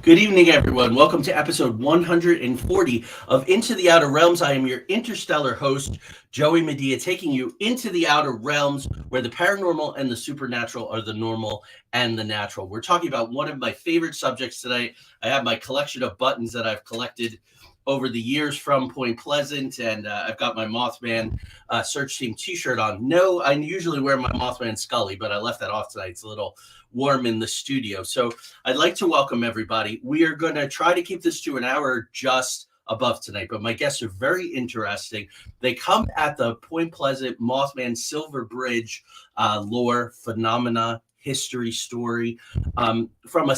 Good evening, everyone. Welcome to episode 140 of Into the Outer Realms. I am your interstellar host, Joey Medea, taking you into the outer realms where the paranormal and the supernatural are the normal and the natural. We're talking about one of my favorite subjects tonight. I have my collection of buttons that I've collected over the years from Point Pleasant, and I've got my Mothman search team t-shirt on. No, I usually wear my Mothman Scully, but I left that off tonight. It's a little warm in the studio. So I'd like to welcome everybody. We are going to try to keep this to an hour just above tonight, but my guests are very interesting. They come at the Point Pleasant Mothman Silver Bridge lore, phenomena, history, story from a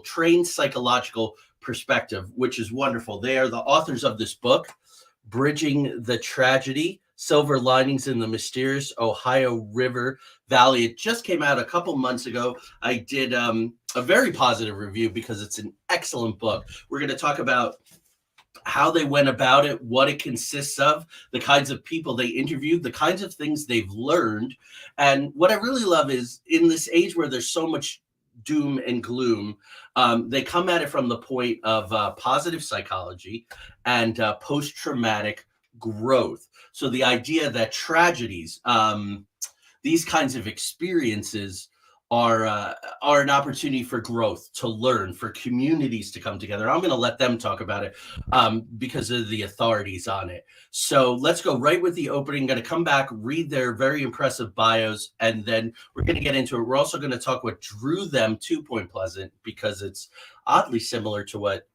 trained psychological perspective, which is wonderful. They are the authors of this book, Bridging the Tragedy, Silver Linings in the Mysterious Ohio River Valley. It just came out a couple months ago. I did a very positive review because it's an excellent book. We're going to talk about how they went about it, what it consists of, the kinds of people they interviewed, the kinds of things they've learned. And what I really love is in this age where there's so much doom and gloom, they come at it from the point of positive psychology and post-traumatic growth. So the idea that tragedies, these kinds of experiences are an opportunity for growth, to learn, for communities to come together. I'm going to let them talk about it because of the authorities on it. So let's go right with the opening. I'm going to come back, read their very impressive bios, and then we're going to get into it. We're also going to talk what drew them to Point Pleasant, because it's oddly similar to what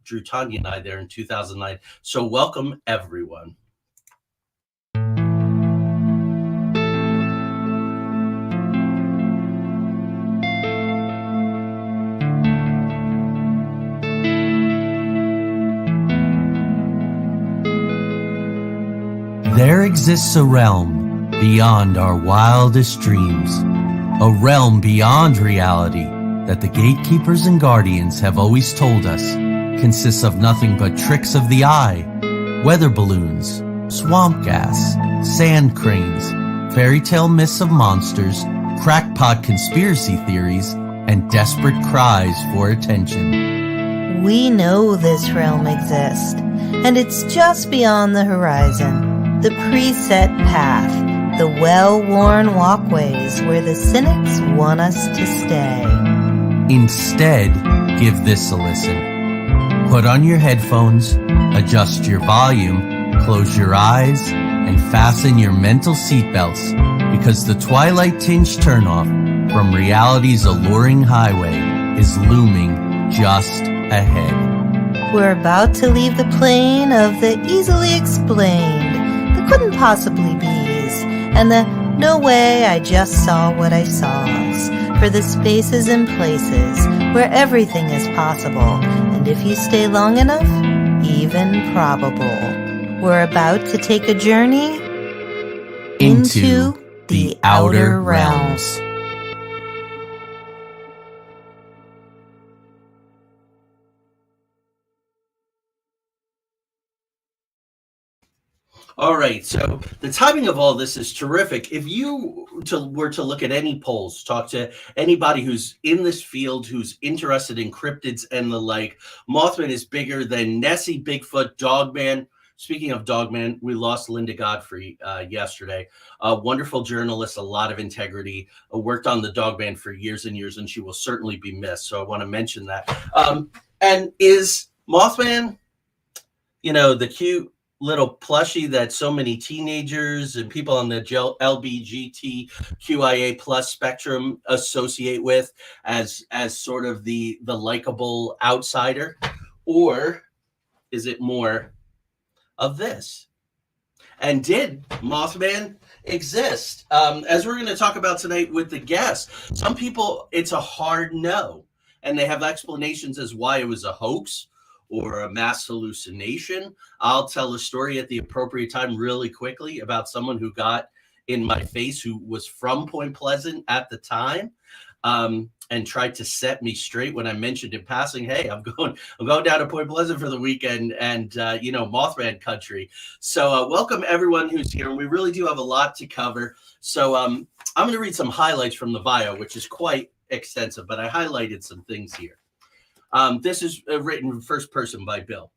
drew Tanya and I there in 2009. So welcome, everyone. There exists a realm beyond our wildest dreams, a realm beyond reality that the gatekeepers and guardians have always told us consists of nothing but tricks of the eye, weather balloons, swamp gas, sand cranes, fairy tale myths of monsters, crackpot conspiracy theories, and desperate cries for attention. We know this realm exists, and it's just beyond the horizon. The preset path, the well-worn walkways where the cynics want us to stay. Instead, give this a listen. Put on your headphones, adjust your volume, close your eyes, and fasten your mental seatbelts, because the twilight-tinged turnoff from reality's alluring highway is looming just ahead. We're about to leave the plane of the easily explained, couldn't possibly be's, and the no way I just saw what I saw's, for the spaces and places where everything is possible, and if you stay long enough, even probable. We're about to take a journey into the outer realms. All right, so the timing of all this is terrific. If you were to look at any polls, talk to anybody who's in this field, who's interested in cryptids and the like, Mothman is bigger than Nessie, Bigfoot, Dogman. Speaking of Dogman, we lost Linda Godfrey yesterday. A wonderful journalist, a lot of integrity, worked on the Dogman for years and years, and she will certainly be missed. So I want to mention that. And is Mothman, the cute little plushie that so many teenagers and people on the LBGTQIA plus spectrum associate with as sort of the likable outsider? Or is it more of this? And did Mothman exist? As we're going to talk about tonight with the guests, some people, it's a hard no, and they have explanations as why it was a hoax or a mass hallucination. I'll tell a story at the appropriate time really quickly about someone who got in my face who was from Point Pleasant at the time, and tried to set me straight when I mentioned in passing, hey, I'm going down to Point Pleasant for the weekend and Mothman country. So welcome everyone who's here. And we really do have a lot to cover. So I'm going to read some highlights from the bio, which is quite extensive, but I highlighted some things here. This is written first person by Bill.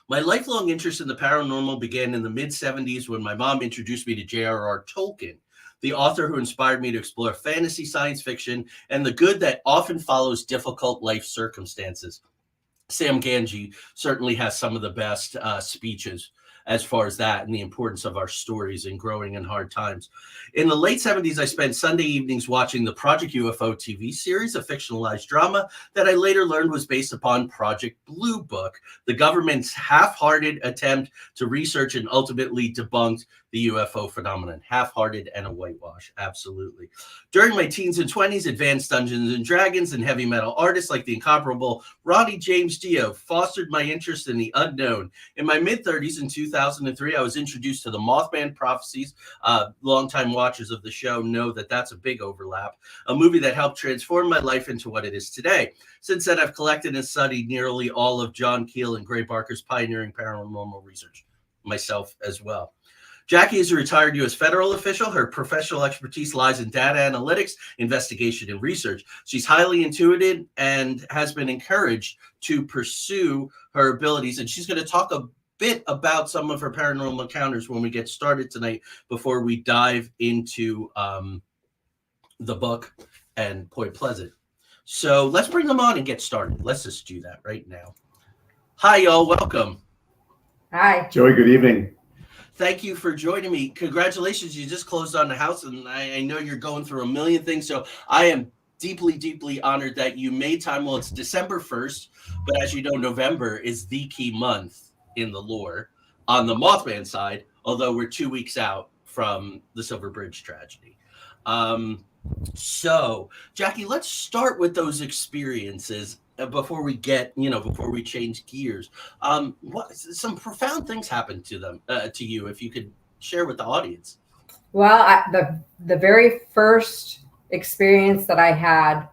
My lifelong interest in the paranormal began in the mid-'70s when my mom introduced me to J.R.R. Tolkien, the author who inspired me to explore fantasy, science fiction, and the good that often follows difficult life circumstances. Sam Ganji certainly has some of the best speeches as far as that and the importance of our stories and growing in hard times. In the late 70s, I spent Sunday evenings watching the Project UFO TV series, a fictionalized drama that I later learned was based upon Project Blue Book, the government's half-hearted attempt to research and ultimately debunked the UFO phenomenon. Half-hearted and a whitewash, absolutely. During my teens and 20s, advanced Dungeons and Dragons and heavy metal artists like the incomparable Ronnie James Dio fostered my interest in the unknown. In my mid-30s, in 2003, I was introduced to the Mothman prophecies. Longtime watchers of the show know that that's a big overlap, a movie that helped transform my life into what it is today. Since then, I've collected and studied nearly all of John Keel and Gray Barker's pioneering paranormal research, myself as well. Jaci is a retired U.S. federal official. Her professional expertise lies in data analytics, investigation, and research. She's highly intuitive and has been encouraged to pursue her abilities. And she's going to talk a bit about some of her paranormal encounters when we get started tonight before we dive into the book and Point Pleasant. So let's bring them on and get started. Let's just do that right now. Hi, y'all. Welcome. Hi. Joey, good evening. Thank you for joining me. Congratulations. You just closed on the house, and I know you're going through a million things. So I am deeply, deeply honored that you made time. Well, it's December 1st, but as you know, November is the key month in the lore on the Mothman side, although we're 2 weeks out from the Silver Bridge tragedy. So, Jaci, let's start with those experiences before we change gears. What some profound things happened to them, to you, if you could share with the audience. Well, the very first experience that I had,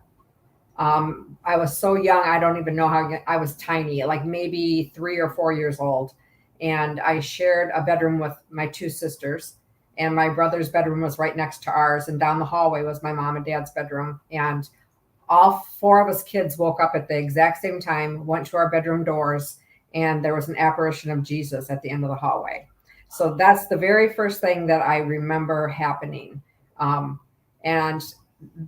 I was so young, I don't even know how young, I was tiny, like maybe 3 or 4 years old. And I shared a bedroom with my two sisters, and my brother's bedroom was right next to ours. And down the hallway was my mom and dad's bedroom. And all four of us kids woke up at the exact same time, went to our bedroom doors, and there was an apparition of Jesus at the end of the hallway. So that's the very first thing that I remember happening. And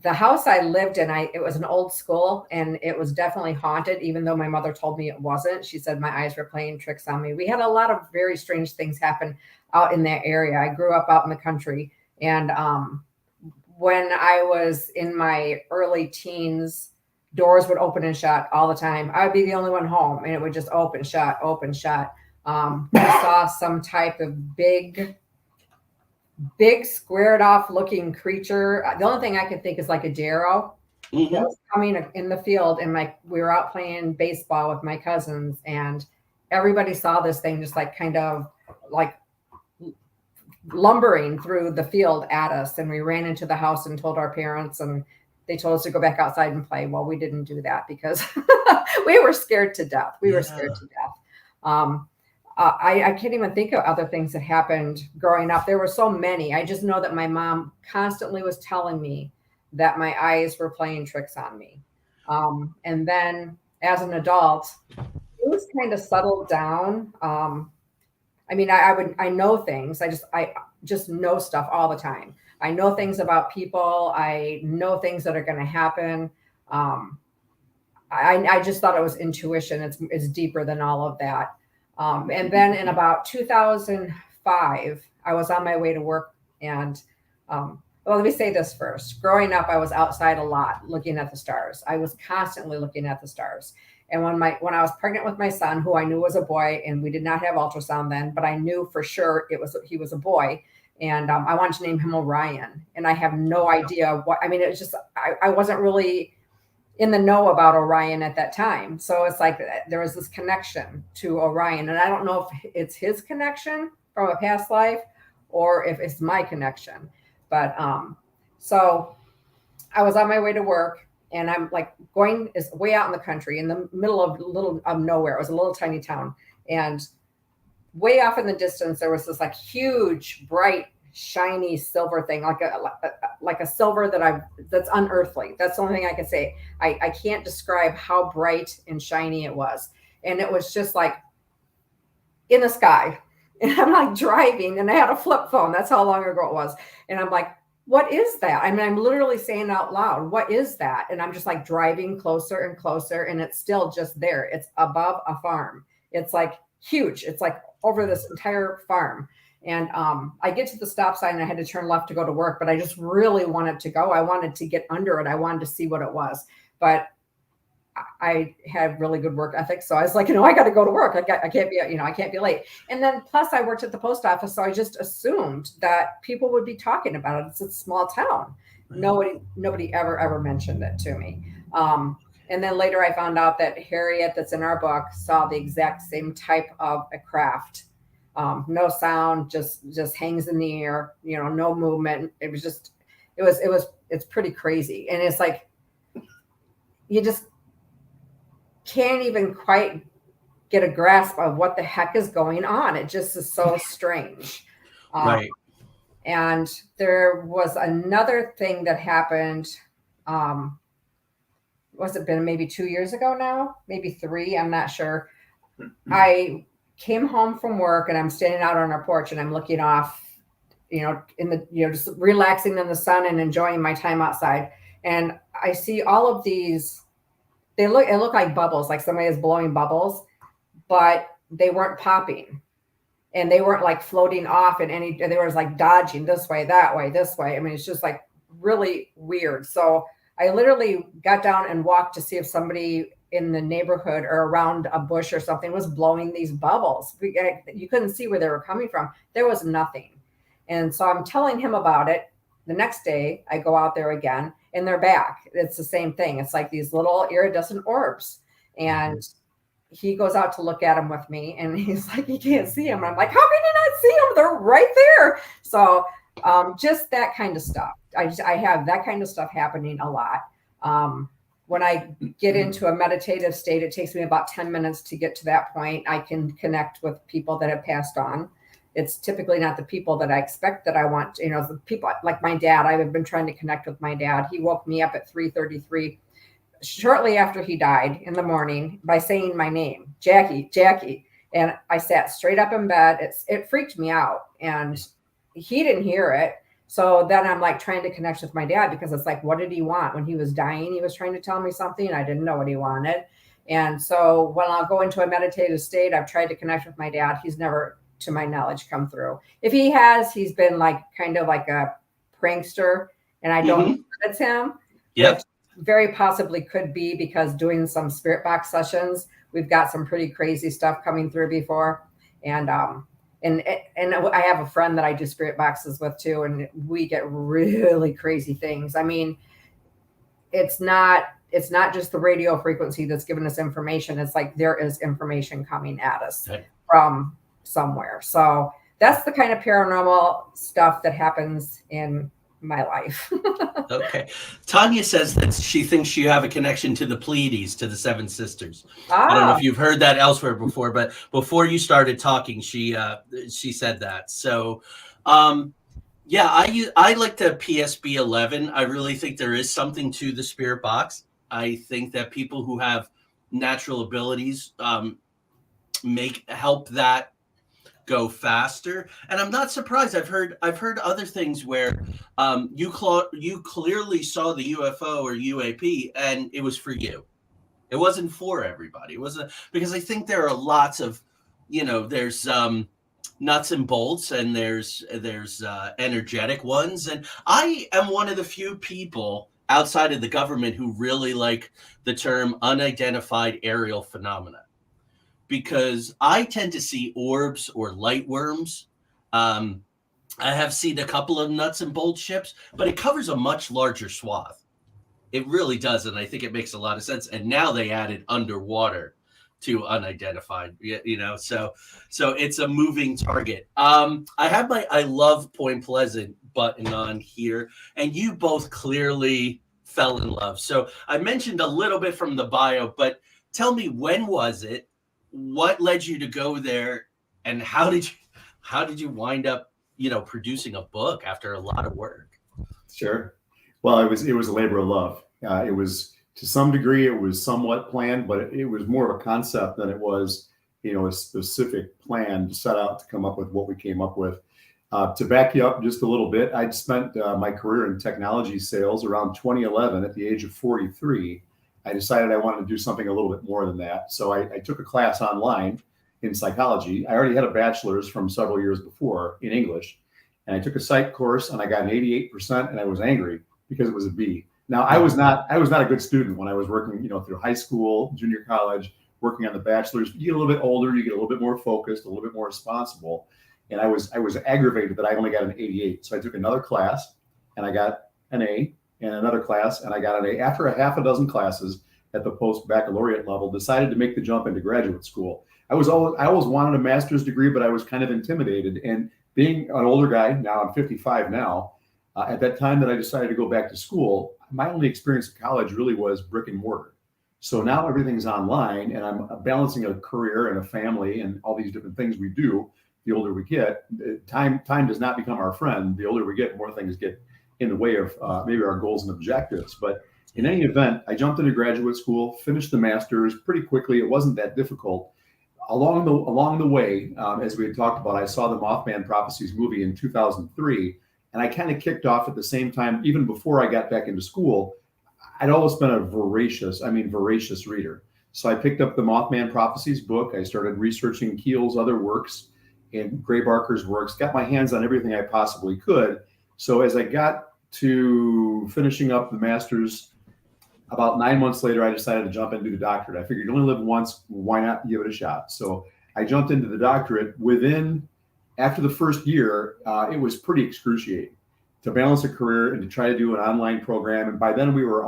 the house I lived in, it was an old school, and it was definitely haunted, even though my mother told me it wasn't. She said my eyes were playing tricks on me. We had a lot of very strange things happen out in that area. I grew up out in the country, and when I was in my early teens, doors would open and shut all the time. I would be the only one home, and it would just open, shut, open, shut. I saw some type of big squared off looking creature. The only thing I could think is like a Darrow that was coming in the field, and we were out playing baseball with my cousins, and everybody saw this thing just like kind of like lumbering through the field at us. And we ran into the house and told our parents, and they told us to go back outside and play. Well, we didn't do that because we were scared to death. We were scared to death. I can't even think of other things that happened growing up. There were so many. I just know that my mom constantly was telling me that my eyes were playing tricks on me. And then as an adult, things kind of settled down. I mean, I know things. I just know stuff all the time. I know things about people. I know things that are going to happen. I just thought it was intuition. It's deeper than all of that. And then in about 2005, I was on my way to work, and well, let me say this first. Growing up, I was outside a lot looking at the stars. I was constantly looking at the stars. And when I was pregnant with my son, who I knew was a boy, and we did not have ultrasound then, but I knew for sure he was a boy, and I wanted to name him Orion. And I have no idea what. I mean, it was just I wasn't really in the know about Orion at that time. So it's like there was this connection to Orion, and I don't know if it's his connection from a past life or if it's my connection. But so I was on my way to work, and I'm like is way out in the country in the middle of nowhere. It was a little tiny town, and way off in the distance, there was this like huge bright shiny silver thing, like a silver that's unearthly. That's the only thing I can say. I can't describe how bright and shiny it was. And it was just like in the sky. And I'm like driving, and I had a flip phone. That's how long ago it was. And I'm like, what is that? I mean, I'm literally saying out loud, what is that? And I'm just like driving closer and closer, and it's still just there. It's above a farm. It's like huge. It's like over this entire farm. And I get to the stop sign, and I had to turn left to go to work, but I just really wanted to go. I wanted to get under it. I wanted to see what it was. But I had really good work ethic. So I was like, I got to go to work. I can't be, I can't be late. And then plus I worked at the post office. So I just assumed that people would be talking about it. It's a small town. Nobody ever mentioned it to me. And then later I found out that Harriet, that's in our book, saw the exact same type of a craft. No sound, just hangs in the air, no movement. It was just, it's pretty crazy. And it's like, you just can't even quite get a grasp of what the heck is going on. It just is so strange. Right. And there was another thing that happened. Was it been maybe 2 years ago now? Maybe 3, I'm not sure. I came home from work, and I'm standing out on our porch, and I'm looking off, in the, just relaxing in the sun and enjoying my time outside. And I see all of these, it looked like bubbles, like somebody is blowing bubbles, but they weren't popping, and they weren't like floating off in any, they were like dodging this way, that way, this way. I mean, it's just like really weird. So I literally got down and walked to see if somebody in the neighborhood or around a bush or something was blowing these bubbles. You couldn't see where they were coming from. There was nothing. And so I'm telling him about it. The next day I go out there again, and they're back. It's the same thing. It's like these little iridescent orbs. And he goes out to look at them with me, and he's like, you can't see them. I'm like, how can you not see them? They're right there. So just that kind of stuff. I have that kind of stuff happening a lot. When I get into a meditative state, it takes me about 10 minutes to get to that point. I can connect with people that have passed on. It's typically not the people that I expect that I want. The people like my dad. I've been trying to connect with my dad. He woke me up at 3:33 shortly after he died in the morning by saying my name, Jackie. And I sat straight up in bed. It freaked me out, and he didn't hear it. So then I'm like trying to connect with my dad, because it's like, what did he want? When he was dying, he was trying to tell me something. I didn't know what he wanted. And so when I'll go into a meditative state, I've tried to connect with my dad. He's never, to my knowledge, come through. If he has, he's been like kind of like a prankster, and I don't know if it's him. Yep. Very possibly could be, because doing some spirit box sessions, we've got some pretty crazy stuff coming through before. And I have a friend that I do spirit boxes with too, and we get really crazy things. I mean, it's not just the radio frequency that's giving us information. It's like there is information coming at us from somewhere. So that's the kind of paranormal stuff that happens in my life. Okay. Tanya says that she thinks you have a connection to the Pleiades, to the Seven Sisters. I don't know if you've heard that elsewhere before, but before you started talking, she said that. So, yeah, I like the PSB 11. I really think there is something to the spirit box. I think that people who have natural abilities help that go faster, and I'm not surprised. I've heard other things where you clearly saw the UFO or UAP, and it was for you. It wasn't for everybody. It wasn't, because I think there are lots of, there's nuts and bolts, and there's energetic ones, and I am one of the few people outside of the government who really like the term unidentified aerial phenomena, because I tend to see orbs or light worms. I have seen a couple of nuts and bolts ships, but it covers a much larger swath. It really does, and I think it makes a lot of sense. And now they added underwater to unidentified, so it's a moving target. I have my I love Point Pleasant button on here, and you both clearly fell in love. So I mentioned a little bit from the bio, but tell me, when was it? What led you to go there, and how did you wind up producing a book after a lot of work? Sure. Well, it was a labor of love. It was, to some degree, it was somewhat planned, but it was more of a concept than it was, a specific plan to set out to come up with what we came up with. To back you up just a little bit, I'd spent my career in technology sales around 2011. At the age of 43, I decided I wanted to do something a little bit more than that. So I took a class online in psychology. I already had a bachelor's from several years before in English. And I took a psych course and I got an 88%, and I was angry because it was a B. Now, I was not a good student when I was working, through high school, junior college, working on the bachelor's. You get a little bit older, you get a little bit more focused, a little bit more responsible. And I was aggravated that I only got an 88. So I took another class and I got an A, and another class and I got an A. After a half a dozen classes at the post-baccalaureate level, decided to make the jump into graduate school. I always wanted a master's degree, but I was kind of intimidated. And being an older guy, now I'm 55 now, at that time that I decided to go back to school, my only experience at college really was brick and mortar. So now everything's online, and I'm balancing a career and a family and all these different things we do. The older we get, time does not become our friend. The older we get, more things get in the way of maybe our goals and objectives. But in any event, I jumped into graduate school, finished the master's pretty quickly. It wasn't that difficult. Along the way, as we had talked about, I saw the Mothman Prophecies movie in 2003, and I kind of kicked off at the same time. Even before I got back into school, I'd always been a voracious reader. So I picked up the Mothman Prophecies book. I started researching Keel's other works and Gray Barker's works, got my hands on everything I possibly could. So as I got to finishing up the master's, about 9 months later, I decided to jump into the doctorate. I figured you only live once, why not give it a shot? So I jumped into the doctorate. After the first year, it was pretty excruciating to balance a career and to try to do an online program. And by then we were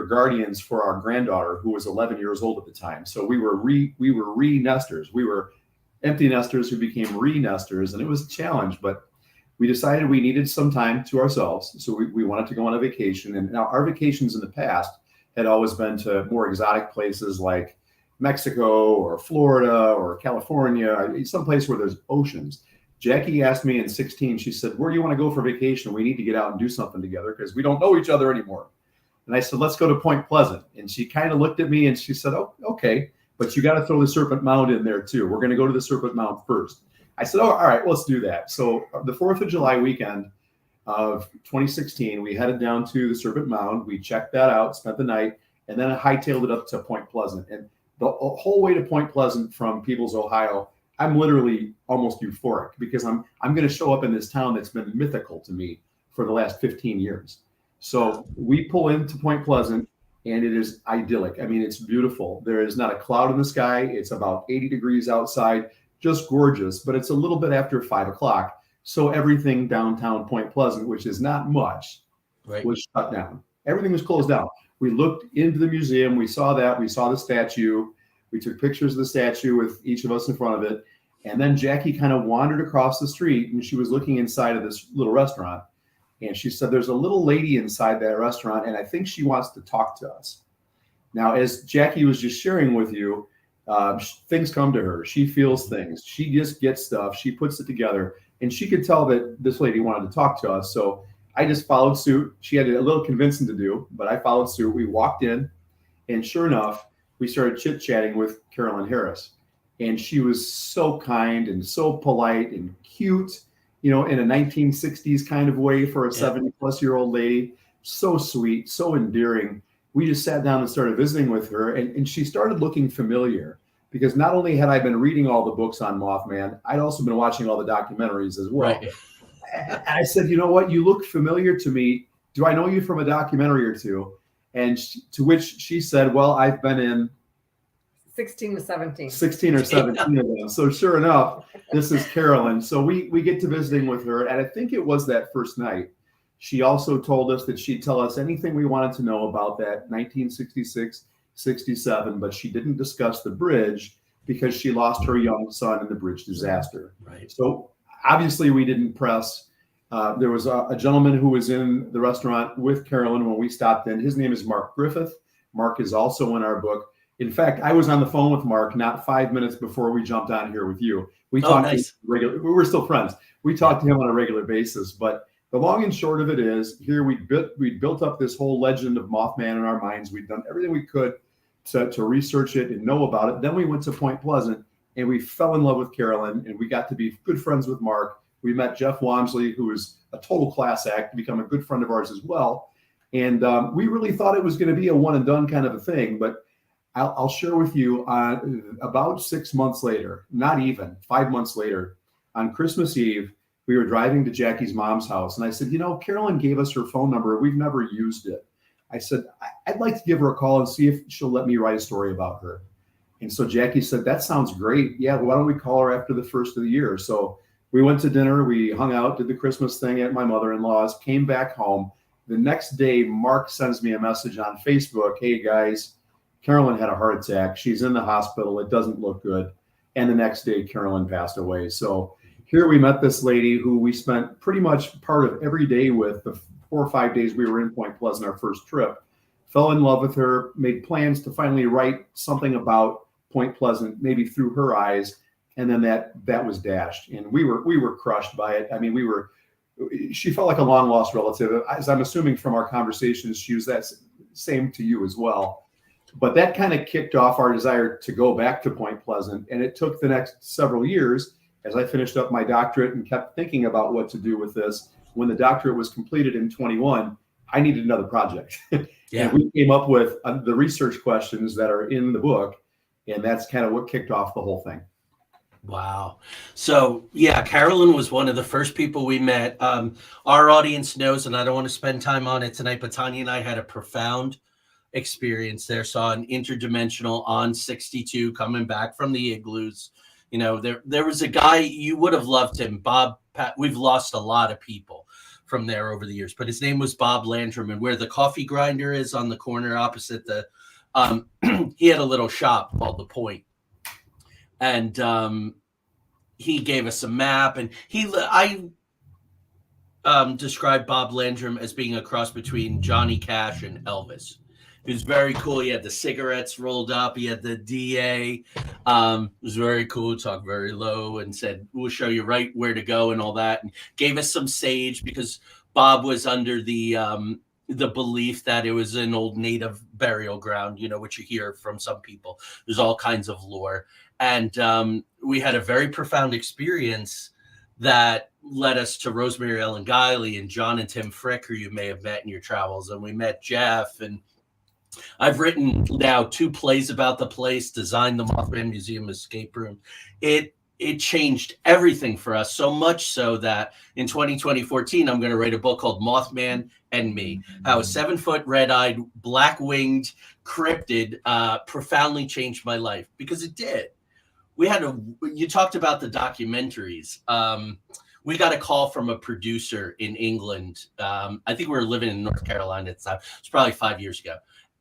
guardians for our granddaughter, who was 11 years old at the time. So we were re-nesters. We were empty nesters who became re-nesters, and it was a challenge, but we decided we needed some time to ourselves. So we wanted to go on a vacation. And now our vacations in the past had always been to more exotic places like Mexico or Florida or California, someplace where there's oceans. Jackie asked me in 2016, she said, "Where do you want to go for vacation? We need to get out and do something together because we don't know each other anymore." And I said, "Let's go to Point Pleasant." And she kind of looked at me and she said, "Oh, okay, but you got to throw the Serpent Mound in there too. We're going to go to the Serpent Mound first." I said, "Oh, all right, let's do that." So the 4th of July weekend of 2016, we headed down to the Serpent Mound. We checked that out, spent the night, and then I hightailed it up to Point Pleasant. And the whole way to Point Pleasant from Peebles, Ohio, I'm literally almost euphoric because I'm going to show up in this town that's been mythical to me for the last 15 years. So we pull into Point Pleasant, and it is idyllic. I mean, it's beautiful. There is not a cloud in the sky. It's about 80 degrees outside. Just gorgeous, but it's a little bit after 5 o'clock. So everything downtown Point Pleasant, which is not much, Right. was shut down. Everything was closed down. We looked into the museum. We saw the statue. We took pictures of the statue with each of us in front of it. And then Jackie kind of wandered across the street, and she was looking inside of this little restaurant. And she said, "There's a little lady inside that restaurant, and I think she wants to talk to us." Now, as Jackie was just sharing with you, things come to her. She feels things. She just gets stuff. She puts it together, and she could tell that this lady wanted to talk to us. So I just followed suit. She had a little convincing to do, but I followed suit. We walked in, and sure enough, we started chit-chatting with Carolyn Harris. And she was so kind and so polite and cute, in a 1960s kind of way for a 70-plus-year-old lady. So sweet, so endearing. We just sat down and started visiting with her, and she started looking familiar because not only had I been reading all the books on Mothman, I'd also been watching all the documentaries as well. Right. And I said, "You know what? You look familiar to me. Do I know you from a documentary or two?" And to which she said, "Well, I've been in 16 to 17. 16 or 17 of them." So sure enough, this is Carolyn. So we get to visiting with her, and I think it was that first night. She also told us that she'd tell us anything we wanted to know about that 1966, 67, but she didn't discuss the bridge because she lost her young son in the bridge disaster. Right. So obviously we didn't press. There was a gentleman who was in the restaurant with Carolyn when we stopped in. His name is Mark Griffith. Mark is also in our book. In fact, I was on the phone with Mark not 5 minutes before we jumped on here with you. We talked nice. regular. We were still friends. We talked to him on a regular basis. But the long and short of it is, here we built up this whole legend of Mothman in our minds. We'd done everything we could to research it and know about it. Then we went to Point Pleasant and we fell in love with Carolyn, and we got to be good friends with Mark. We met Jeff Wamsley, who is a total class act, become a good friend of ours as well. And we really thought it was going to be a one and done kind of a thing. But I'll share with you, about 6 months later, not even 5 months later, on Christmas Eve, we were driving to Jackie's mom's house. And I said, Carolyn gave us her phone number. We've never used it. I said, I'd like to give her a call and see if she'll let me write a story about her. And so Jackie said, that sounds great. Yeah, why don't we call her after the first of the year? So we went to dinner. We hung out, did the Christmas thing at my mother-in-law's, came back home. The next day, Mark sends me a message on Facebook. Hey, guys, Carolyn had a heart attack. She's in the hospital. It doesn't look good. And the next day, Carolyn passed away. So here we met this lady who we spent pretty much part of every day with, the 4 or 5 days we were in Point Pleasant, our first trip. Fell in love with her, made plans to finally write something about Point Pleasant, maybe through her eyes. And then that was dashed. And we were crushed by it. I mean, she felt like a long lost relative. As I'm assuming from our conversations, she was that same to you as well. But that kind of kicked off our desire to go back to Point Pleasant. And it took the next several years as I finished up my doctorate and kept thinking about what to do with this. When the doctorate was completed in 21, I needed another project. Yeah. And we came up with the research questions that are in the book. And that's kind of what kicked off the whole thing. Wow. So yeah, Carolyn was one of the first people we met. Our audience knows, and I don't want to spend time on it tonight, but Tanya and I had a profound experience there. Saw an interdimensional on 62 coming back from the igloos. There was a guy, you would have loved him, Bob. We've lost a lot of people from there over the years, but his name was Bob Landrum, and where the coffee grinder is on the corner opposite the he had a little shop called The Point. And he gave us a map, and I described Bob Landrum as being a cross between Johnny Cash and Elvis. He was very cool. He had the cigarettes rolled up. He had the DA. It was very cool. Talked very low and said, we'll show you right where to go and all that. And gave us some sage because Bob was under the belief that it was an old native burial ground, which you hear from some people. There's all kinds of lore. And we had a very profound experience that led us to Rosemary Ellen Guiley and John and Tim Frick, who you may have met in your travels. And we met Jeff. And I've written now 2 plays about the place, designed the Mothman Museum escape room. It changed everything for us, so much so that in 2014, I'm going to write a book called Mothman and Me, how a 7-foot, red-eyed, black-winged cryptid profoundly changed my life, because it did. You talked about the documentaries. We got a call from a producer in England. I think we were living in North Carolina at the time. It's probably 5 years ago.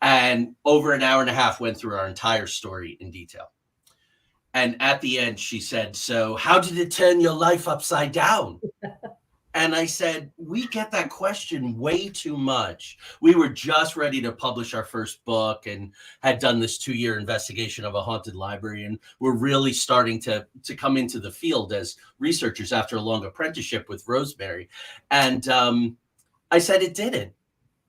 And over an hour and a half went through our entire story in detail. And at the end, she said, so how did it turn your life upside down? And I said, we get that question way too much. We were just ready to publish our first book and had done this 2-year investigation of a haunted library. And we're really starting to come into the field as researchers after a long apprenticeship with Rosemary. And I said, it didn't.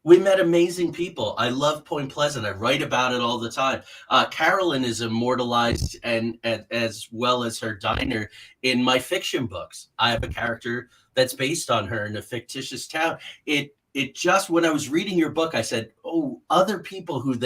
We met amazing people. I love Point Pleasant. I write about it all the time. Carolyn is immortalized and as well as her diner in my fiction books. I have a character that's based on her in a fictitious town. It just, when I was reading your book, I said, oh, other people who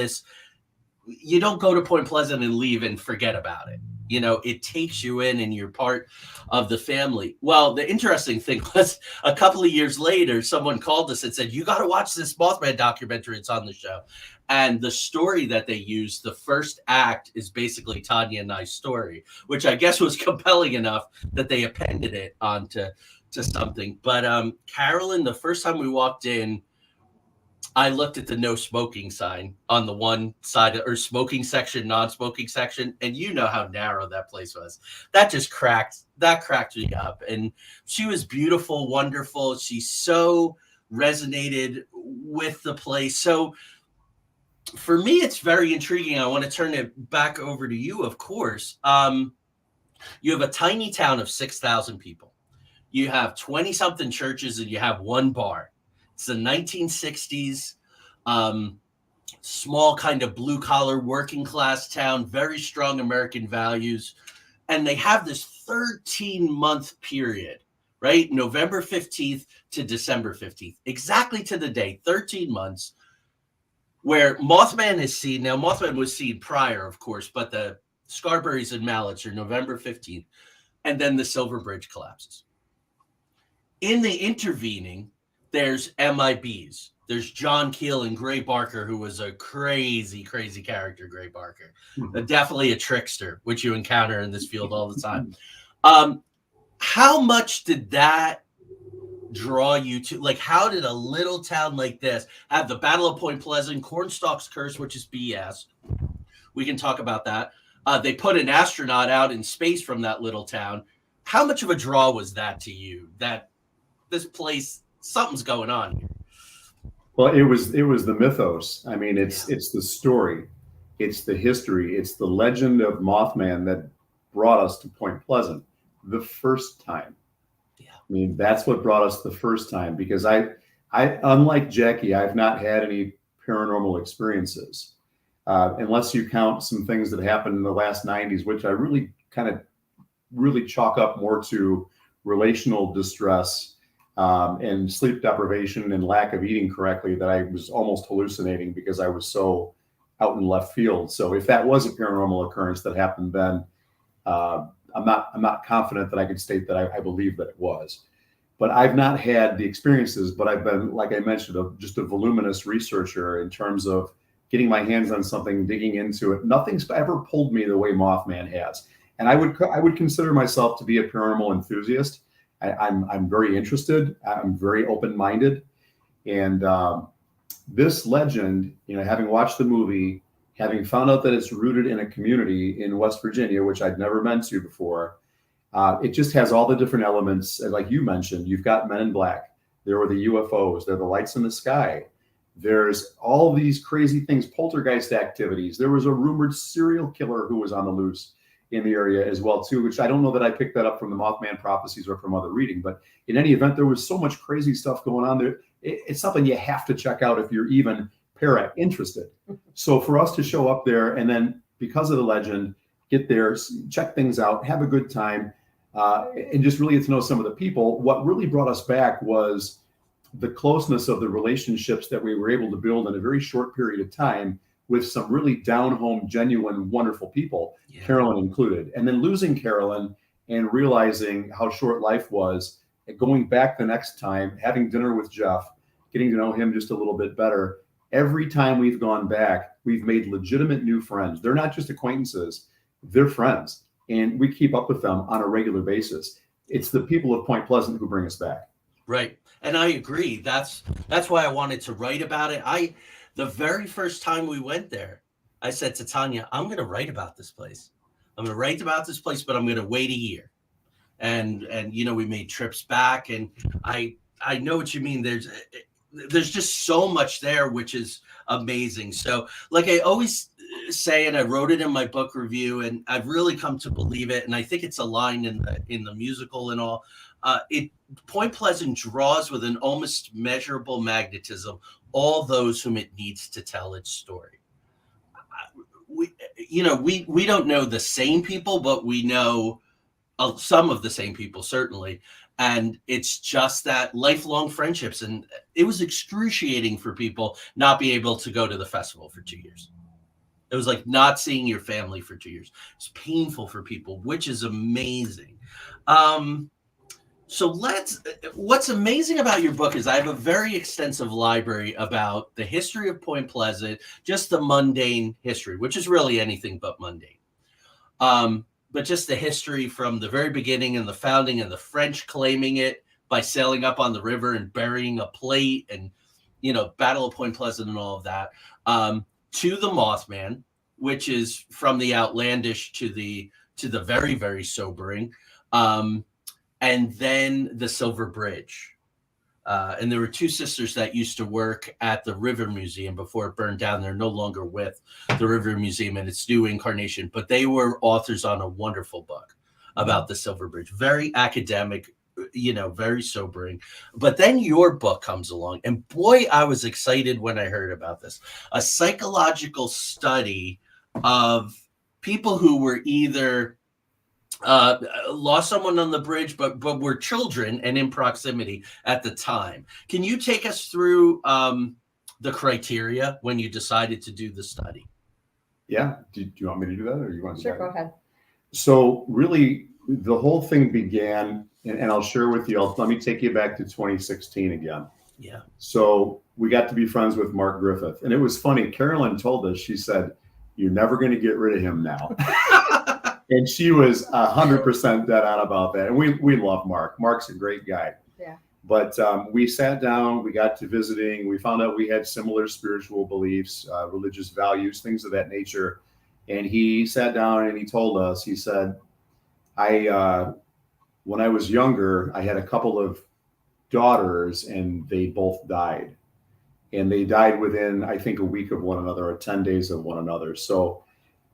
you don't go to Point Pleasant and leave and forget about it. It takes you in and you're part of the family. Well, the interesting thing was a couple of years later, someone called us and said, you got to watch this Mothman documentary. It's on the show. And the story that they used, the first act, is basically Tanya and I's story, which I guess was compelling enough that they appended it onto something. But Carolyn, the first time we walked in, I looked at the no smoking sign on the one side, or smoking section, non-smoking section, and you know how narrow that place was. That cracked me up. And she was beautiful, wonderful. She so resonated with the place. So For me, it's very intriguing. I want to turn it back over to you, of course. You have a tiny town of 6,000 people. You have 20-something churches, and you have one bar. It's the 1960s, small kind of blue-collar working-class town, very strong American values. And they have this 13-month period, right? November 15th to December 15th, exactly to the day, 13 months, where Mothman is seen. Now, Mothman was seen prior, of course, but the Scarberries and Mallets are November 15th, and then the Silver Bridge collapses. In the intervening, there's MIBs. There's John Keel and Gray Barker, who was a crazy, crazy character, Gray Barker. Definitely a trickster, which you encounter in this field all the time. How much did that draw you to, like, how did a little town like this have the Battle of Point Pleasant, Cornstalk's Curse, which is BS? We can talk about that. They put an astronaut out in space from that little town. How much of a draw was that to you, that this place, something's going on here? Well, it was the mythos. I mean, it's the story, it's the history, it's the legend of Mothman that brought us to Point Pleasant the first time. Yeah. I mean, that's what brought us the first time, because I unlike Jackie, I've not had any paranormal experiences, unless you count some things that happened in the last 90s, which I really chalk up more to relational distress, and sleep deprivation and lack of eating correctly, that I was almost hallucinating because I was so out in left field. So if that was a paranormal occurrence that happened then, I'm not confident that I could state that I believe that it was. But I've not had the experiences, but I've been, like I mentioned, just a voluminous researcher in terms of getting my hands on something, digging into it. Nothing's ever pulled me the way Mothman has. And I would consider myself to be a paranormal enthusiast. I'm very interested. I'm very open-minded. And this legend, having watched the movie, having found out that it's rooted in a community in West Virginia, which I'd never been to before, it just has all the different elements. Like you mentioned, you've got Men in Black. There were the UFOs. There are the lights in the sky. There's all these crazy things, poltergeist activities. There was a rumored serial killer who was on the loose in the area as well too, which I don't know that I picked that up from the Mothman prophecies or from other reading, but in any event, there was so much crazy stuff going on there. It's something you have to check out if you're even interested. So for us to show up there, and then because of the legend, get there, check things out, have a good time, and just really get to know some of the people. What really brought us back was the closeness of the relationships that we were able to build in a very short period of time with some really down-home, genuine, wonderful people, Carolyn included. And then losing Carolyn and realizing how short life was, and going back the next time, having dinner with Jeff, getting to know him just a little bit better. Every time we've gone back, we've made legitimate new friends. They're not just acquaintances, they're friends. And we keep up with them on a regular basis. It's the people of Point Pleasant who bring us back. Right. And I agree. That's why I wanted to write about it. The very first time we went there, I said to Tanya, I'm going to write about this place. I'm going to write about this place, but I'm going to wait a year. And we made trips back, and I know what you mean. There's just so much there, which is amazing. So like I always say, and I wrote it in my book review, and I've really come to believe it. And I think it's a line in the musical and all. Point Pleasant draws with an almost measurable magnetism all those whom it needs to tell its story. We don't know the same people, but we know some of the same people, certainly. And it's just that lifelong friendships. And it was excruciating for people not being able to go to the festival for 2 years. It was like not seeing your family for 2 years. It's painful for people, which is amazing. So what's amazing about your book is I have a very extensive library about the history of Point Pleasant, just the mundane history, which is really anything but mundane. But just the history from the very beginning and the founding, and the French claiming it by sailing up on the river and burying a plate, and, Battle of Point Pleasant and all of that, to the Mothman, which is from the outlandish to the very, very sobering. And then the Silver Bridge, And there were two sisters that used to work at the River Museum before it burned down. They're no longer with the River Museum and its new incarnation, but they were authors on a wonderful book about the Silver Bridge. Very academic, very sobering. But then your book comes along, and boy, I was excited when I heard about this. A psychological study of people who were either lost someone on the bridge, but were children and in proximity at the time. Can you take us through the criteria when you decided to do the study? Yeah. Do you want me to do that, or you want to? Sure, go ahead. So really, the whole thing began, and I'll share with you. Let me take you back to 2016 again. Yeah. So we got to be friends with Mark Griffith, and it was funny. Carolyn told us, she said, "You're never going to get rid of him now." And she was 100% dead on about that. And we love Mark. Mark's a great guy. Yeah. But we sat down, we got to visiting, we found out we had similar spiritual beliefs, religious values, things of that nature. And he sat down and he told us, he said, when I was younger, I had a couple of daughters and they both died. And they died within, I think, a week of one another, or 10 days of one another. So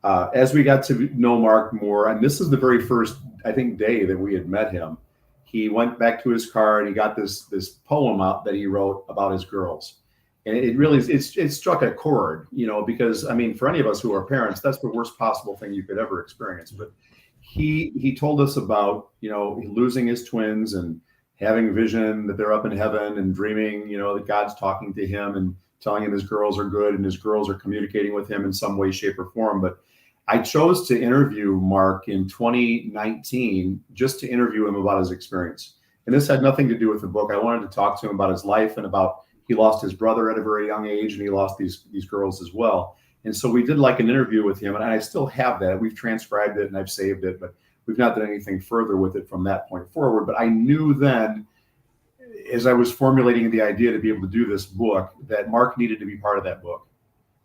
as we got to know Mark more, and this is the very first, I think, day that we had met him, he went back to his car and he got this poem out that he wrote about his girls. And it really, it struck a chord, because, I mean, for any of us who are parents, that's the worst possible thing you could ever experience. But he told us about, losing his twins and having vision that they're up in heaven and dreaming, that God's talking to him and telling him his girls are good and his girls are communicating with him in some way, shape, or form. But I chose to interview Mark in 2019 just to interview him about his experience. And this had nothing to do with the book. I wanted to talk to him about his life and about, he lost his brother at a very young age and he lost these girls as well. And so we did like an interview with him, and I still have that. We've transcribed it and I've saved it, but we've not done anything further with it from that point forward. But I knew then, as I was formulating the idea to be able to do this book, that Mark needed to be part of that book.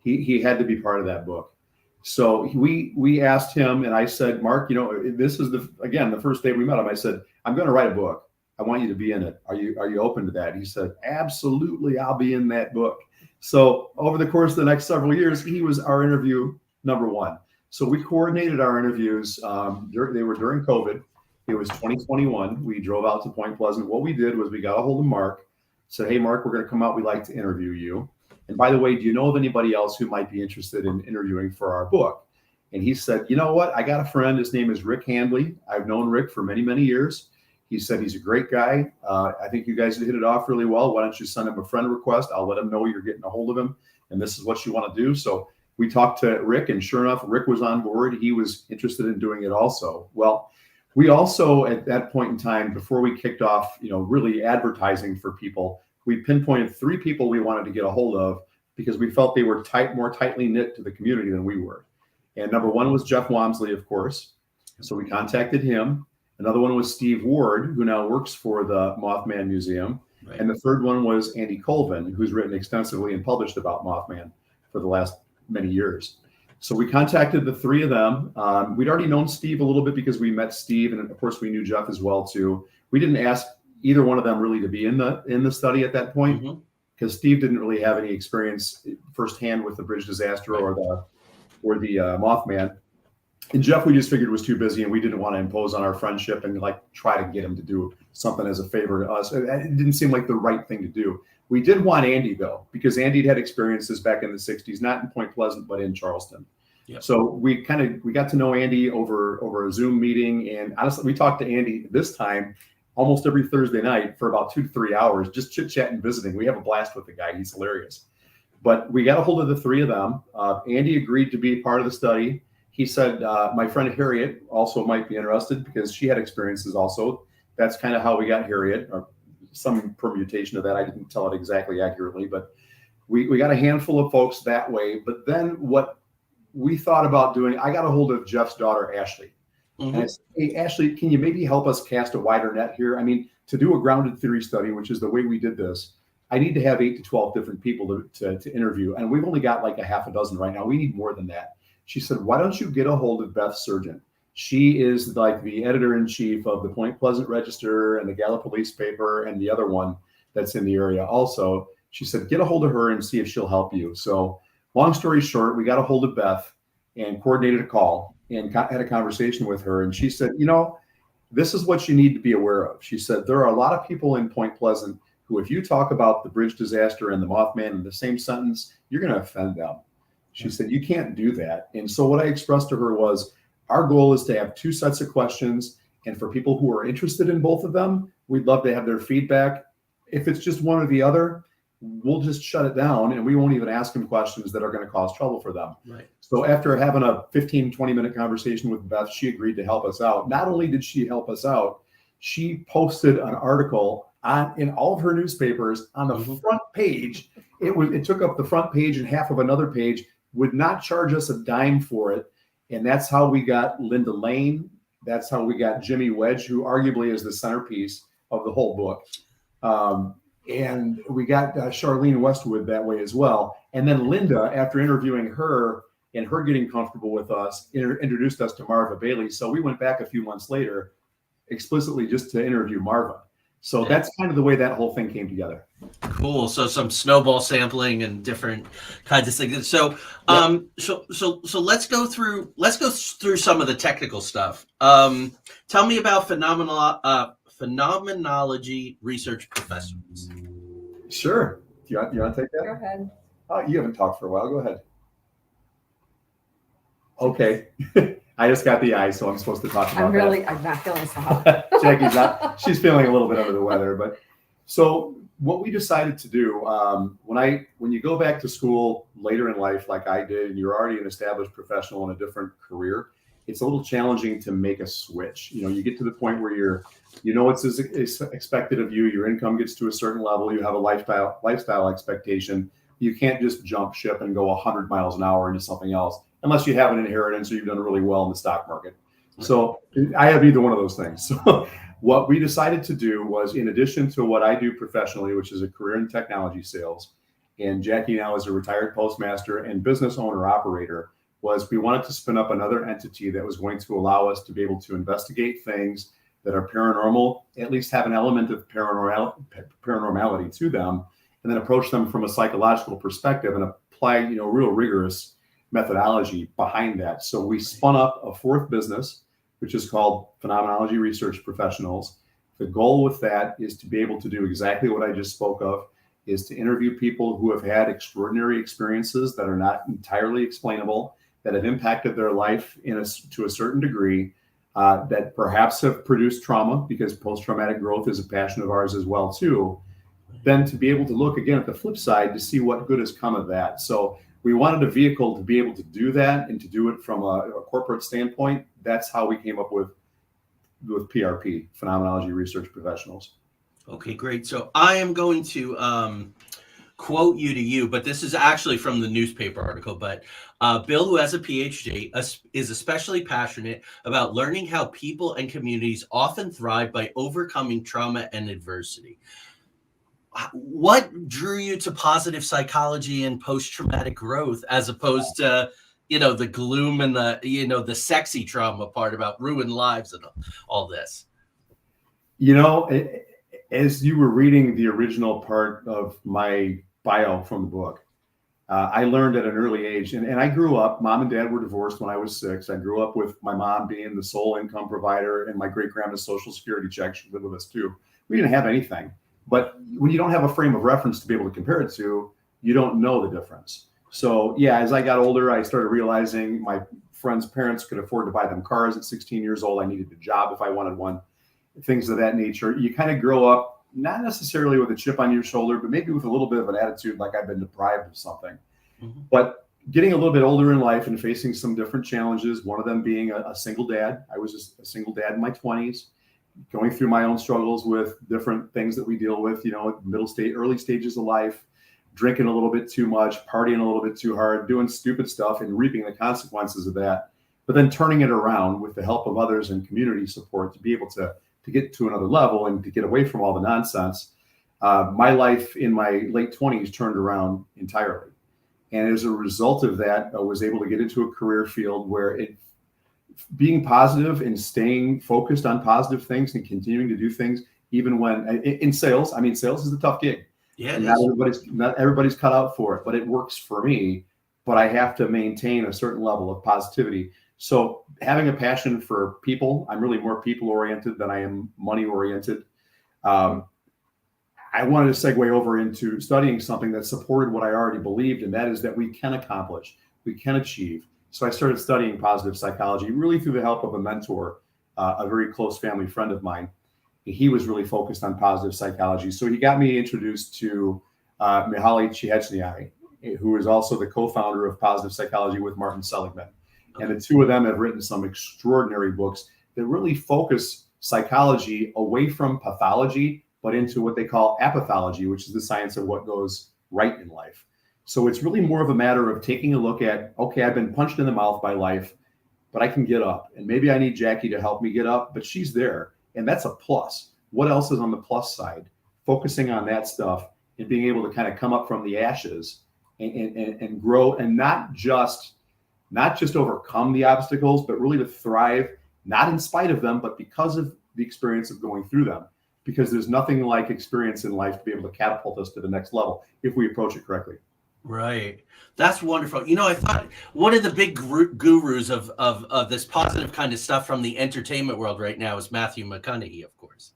He had to be part of that book. So we asked him, and I said, Mark, this is the first day we met him. I said, I'm going to write a book. I want you to be in it. Are you open to that? He said, absolutely, I'll be in that book. So over the course of the next several years, he was our interview number one. So we coordinated our interviews. They were during COVID. It was 2021. We drove out to Point Pleasant. What we did was we got a hold of Mark, said, hey, Mark, we're going to come out. We'd like to interview you. And by the way, do you know of anybody else who might be interested in interviewing for our book? And he said, you know what? I got a friend. His name is Rick Handley. I've known Rick for many, many years. He said he's a great guy. I think you guys hit it off really well. Why don't you send him a friend request? I'll let him know you're getting a hold of him, and this is what you want to do. So we talked to Rick, and sure enough, Rick was on board. He was interested in doing it also. Well, we also, at that point in time, before we kicked off, really advertising for people, we pinpointed 3 people we wanted to get a hold of because we felt they were more tightly knit to the community than we were. And number 1 was Jeff Wamsley, of course. So we contacted him. Another one was Steve Ward, who now works for the Mothman Museum. Right. And the third one was Andy Colvin, who's written extensively and published about Mothman for the last many years. So we contacted the 3 of them. We'd already known Steve a little bit because we met Steve, and of course we knew Jeff as well too. We didn't ask either one of them really to be in the study at that point because Steve didn't really have any experience firsthand with the bridge disaster or the Mothman. And Jeff, we just figured was too busy, and we didn't want to impose on our friendship and try to get him to do something as a favor to us. It didn't seem like the right thing to do. We did want Andy though, because Andy had experiences back in the 60s, not in Point Pleasant, but in Charleston. Yep. So we got to know Andy over a Zoom meeting, and honestly, we talked to Andy this time almost every Thursday night for about 2 to 3 hours, just chit chat and visiting. We have a blast with the guy; he's hilarious. But we got a hold of the 3 of them. Andy agreed to be part of the study. He said, my friend Harriet also might be interested because she had experiences also. That's kind of how we got Harriet, or some permutation of that. I didn't tell it exactly accurately, but we got a handful of folks that way. But then what we thought about doing, I got a hold of Jeff's daughter, Ashley. And I said, hey, Ashley, can you maybe help us cast a wider net here? I mean, to do a grounded theory study, which is the way we did this, I need to have 8 to 12 different people to interview. And we've only got like a half a dozen right now. We need more than that. She said, why don't you get a hold of Beth Surgeon? She is like the editor-in-chief of the Point Pleasant Register and the Gallup Police Paper and the other one. that's in the area also. She said, get a hold of her and see if she'll help you. So long story short, we got a hold of Beth and coordinated a call and had a conversation with her. And she said, this is what you need to be aware of. She said, there are a lot of people in Point Pleasant who, if you talk about the bridge disaster and the Mothman in the same sentence, you're going to offend them. She said, you can't do that. And so what I expressed to her was, our goal is to have 2 sets of questions. And for people who are interested in both of them, we'd love to have their feedback. If it's just one or the other, we'll just shut it down and we won't even ask them questions that are going to cause trouble for them. Right. So after having a 15, 20-minute conversation with Beth, she agreed to help us out. Not only did she help us out, she posted an article in all of her newspapers on the front page. It took up the front page and half of another page, would not charge us a dime for it. And that's how we got Linda Lane. That's how we got Jimmy Wedge, who arguably is the centerpiece of the whole book. And we got Charlene Westwood that way as well. And then Linda, after interviewing her and her getting comfortable with us, introduced us to Marva Bailey. So we went back a few months later explicitly just to interview Marva. So that's kind of the way that whole thing came together. Cool. So some snowball sampling and different kinds of things. So, so let's go through some of the technical stuff. Tell me about phenomenology research professionals. Sure. Do you want to take that? Go ahead. Oh, you haven't talked for a while. Go ahead. Okay. I just got the eye, so I'm supposed to talk about I'm not feeling so hot. Jackie's she's feeling a little bit under the weather. But so what we decided to do, when you go back to school later in life, like I did, and you're already an established professional in a different career, it's a little challenging to make a switch. You get to the point where what's expected of you. Your income gets to a certain level. You have a lifestyle expectation. You can't just jump ship and go 100 miles an hour into something else unless you have an inheritance or you've done really well in the stock market. So I have either one of those things. So what we decided to do was, in addition to what I do professionally, which is a career in technology sales, and Jackie now is a retired postmaster and business owner operator, was we wanted to spin up another entity that was going to allow us to be able to investigate things that are paranormal, at least have an element of paranormality to them, and then approach them from a psychological perspective and apply, real rigorous methodology behind that. So we spun up a 4th business, which is called Phenomenology Research Professionals. The goal with that is to be able to do exactly what I just spoke of, is to interview people who have had extraordinary experiences that are not entirely explainable, that have impacted their life to a certain degree, that perhaps have produced trauma, because post-traumatic growth is a passion of ours as well too. Then to be able to look again at the flip side to see what good has come of that. So we wanted a vehicle to be able to do that and to do it from a corporate standpoint. That's how we came up with PRP, Phenomenology Research Professionals. Okay, great. So I am going to quote you, but this is actually from the newspaper article. But Bill, who has a PhD, is especially passionate about learning how people and communities often thrive by overcoming trauma and adversity. What drew you to positive psychology and post-traumatic growth as opposed to, the gloom and the sexy trauma part about ruined lives and all this? As you were reading the original part of my bio from the book, I learned at an early age, and I grew up, mom and dad were divorced when I was 6. I grew up with my mom being the sole income provider and my great-grandma's Social Security check. She lived with us too. We didn't have anything. But when you don't have a frame of reference to be able to compare it to, you don't know the difference. So as I got older, I started realizing my friends' parents could afford to buy them cars at 16 years old. I needed a job if I wanted one, things of that nature. You kind of grow up, not necessarily with a chip on your shoulder, but maybe with a little bit of an attitude like I've been deprived of something. Mm-hmm. But getting a little bit older in life and facing some different challenges, one of them being a single dad. I was just a single dad in my 20s. Going through my own struggles with different things that we deal with, early stages of life, drinking a little bit too much, partying a little bit too hard, doing stupid stuff and reaping the consequences of that, but then turning it around with the help of others and community support to be able to get to another level and to get away from all the nonsense. My life in my late 20s turned around entirely. And as a result of that, I was able to get into a career field where being positive and staying focused on positive things and continuing to do things even when in sales. I mean, sales is a tough gig. Yeah, and not everybody's cut out for it, but it works for me. But I have to maintain a certain level of positivity. So having a passion for people, I'm really more people oriented than I am money oriented. I wanted to segue over into studying something that supported what I already believed, and that is that we can accomplish, we can achieve. So I started studying positive psychology, really through the help of a mentor, a very close family friend of mine. He was really focused on positive psychology. So he got me introduced to Mihaly Csikszentmihalyi, who is also the co-founder of Positive Psychology with Martin Seligman. And the two of them have written some extraordinary books that really focus psychology away from pathology, but into what they call apathology, which is the science of what goes right in life. So it's really more of a matter of taking a look at, okay, I've been punched in the mouth by life, but I can get up. And maybe I need Jackie to help me get up, but she's there. And that's a plus. What else is on the plus side? Focusing on that stuff and being able to kind of come up from the ashes and grow, and not just overcome the obstacles, but really to thrive, not in spite of them, but because of the experience of going through them. Because there's nothing like experience in life to be able to catapult us to the next level if we approach it correctly. Right. That's wonderful. You know, I thought one of the big gurus of this positive kind of stuff from the entertainment world right now is Matthew McConaughey, of course.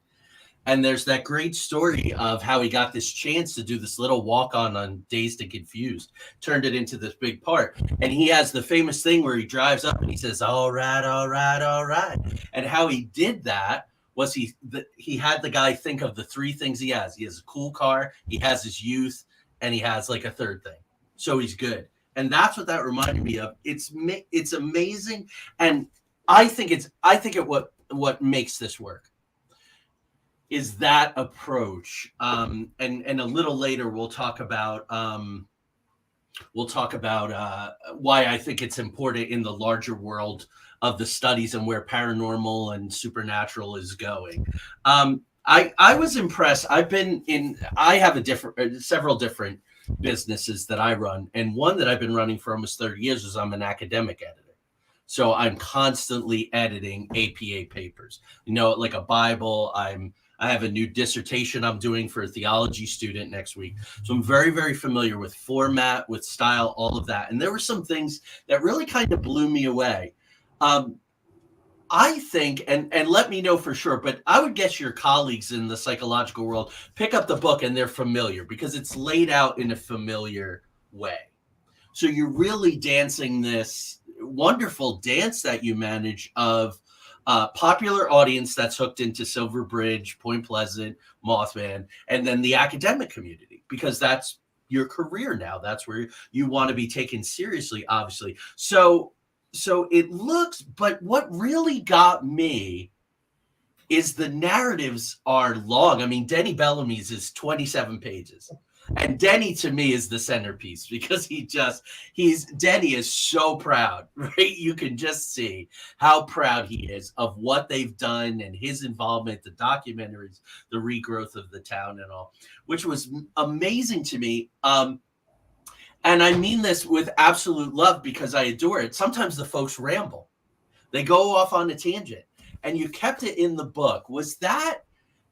And there's that great story of how he got this chance to do this little walk-on Dazed and Confused, turned it into this big part. And he has the famous thing where he drives up and he says, all right, all right, all right. And how he did that was he had the guy think of the three things he has. He has a cool car, he has his youth, and he has like a third thing. So he's good. And that's what that reminded me of. It's amazing. And I think what makes this work is that approach. And a little later we'll talk about why I think it's important in the larger world of the studies and where paranormal and supernatural is going. I was impressed. I have several different businesses that I run, and one that I've been running for almost 30 years is I'm an academic editor. So I'm constantly editing APA papers, like a Bible. I have a new dissertation I'm doing for a theology student next week. So I'm very, very familiar with format, with style, all of that. And there were some things that really kind of blew me away. I think, and let me know for sure, but I would guess your colleagues in the psychological world pick up the book and they're familiar because it's laid out in a familiar way. So you're really dancing this wonderful dance that you manage of popular audience that's hooked into Silver Bridge, Point Pleasant, Mothman, and then the academic community, because that's your career now. That's where you want to be taken seriously, obviously. So it looks, but what really got me is the narratives are long. I mean, Denny Bellamy's is 27 pages. And Denny to me is the centerpiece because Denny is so proud, right? You can just see how proud he is of what they've done and his involvement, the documentaries, the regrowth of the town and all, which was amazing to me. And I mean this with absolute love because I adore it. Sometimes the folks ramble. They go off on a tangent. And you kept it in the book. Was that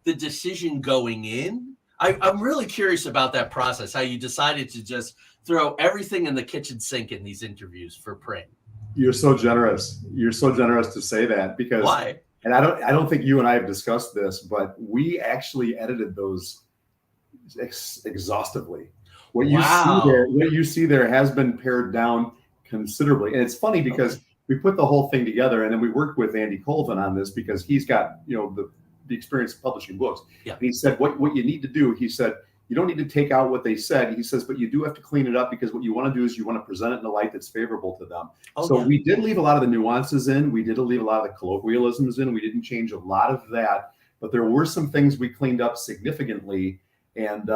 the decision going in? I'm really curious about that process, how you decided to just throw everything in the kitchen sink in these interviews for print. You're so generous. You're so generous to say that because why? And I don't think you and I have discussed this, but we actually edited those exhaustively. What you see there has been pared down considerably. And it's funny because we put the whole thing together and then we worked with Andy Colvin on this because he's got, the experience of publishing books. Yeah. And he said, what you need to do, he said, you don't need to take out what they said. He says, but you do have to clean it up because what you want to do is you want to present it in a light that's favorable to them. We did leave a lot of the nuances in. We did leave a lot of the colloquialisms in. We didn't change a lot of that, but there were some things we cleaned up significantly. And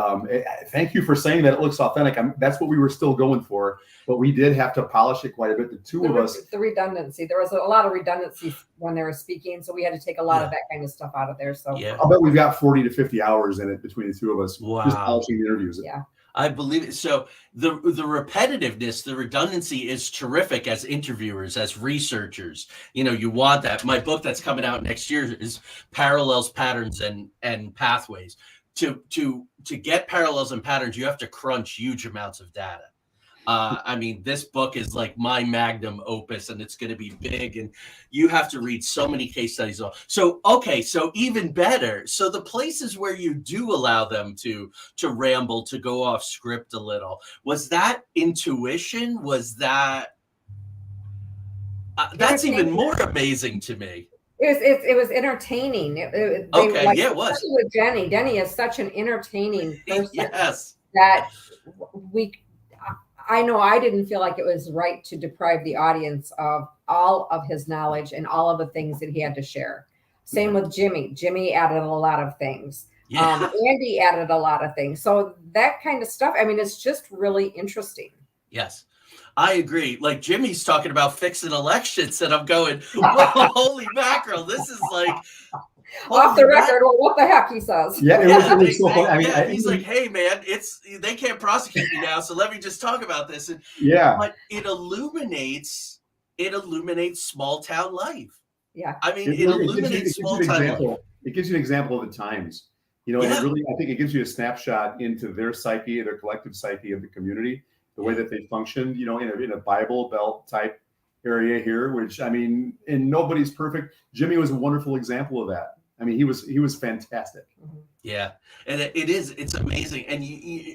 thank you for saying that it looks authentic. That's what we were still going for, but we did have to polish it quite a bit. The two of us. The redundancy. There was a lot of redundancy when they were speaking, so we had to take a lot of that kind of stuff out of there. So I'll bet we've got 40 to 50 hours in it between the two of us, just polishing the interviews. Yeah. I believe it. So the repetitiveness, the redundancy is terrific as interviewers, as researchers. You want that. My book that's coming out next year is Parallels, Patterns, and Pathways. To get parallels and patterns, you have to crunch huge amounts of data. I mean, this book is like my magnum opus, and it's going to be big, and you have to read so many case studies. So, okay, so even better. So the places where you do allow them to ramble, to go off script a little, was that intuition? Was that that's even more amazing to me. It was entertaining. It was. With Jenny. Jenny is such an entertaining person. Yes. That I know I didn't feel like it was right to deprive the audience of all of his knowledge and all of the things that he had to share. Same with Jimmy. Jimmy added a lot of things. Yeah. Andy added a lot of things. So that kind of stuff, I mean, it's just really interesting. Yes, I agree. Like Jimmy's talking about fixing elections, and I'm going, holy mackerel, this is like off the record. Well, what the heck he says? Yeah, it was so funny. He's like, hey man, they can't prosecute me now, so let me just talk about this. And but it illuminates small town life. Yeah, I mean, it illuminates small town life. It gives you an example of the times. And really, I think it gives you a snapshot into their psyche, their collective psyche of the community, the way that they function. In a Bible Belt type area here, which I mean, and nobody's perfect. Jimmy was a wonderful example of that. I mean, he was fantastic. Yeah, and it's amazing. And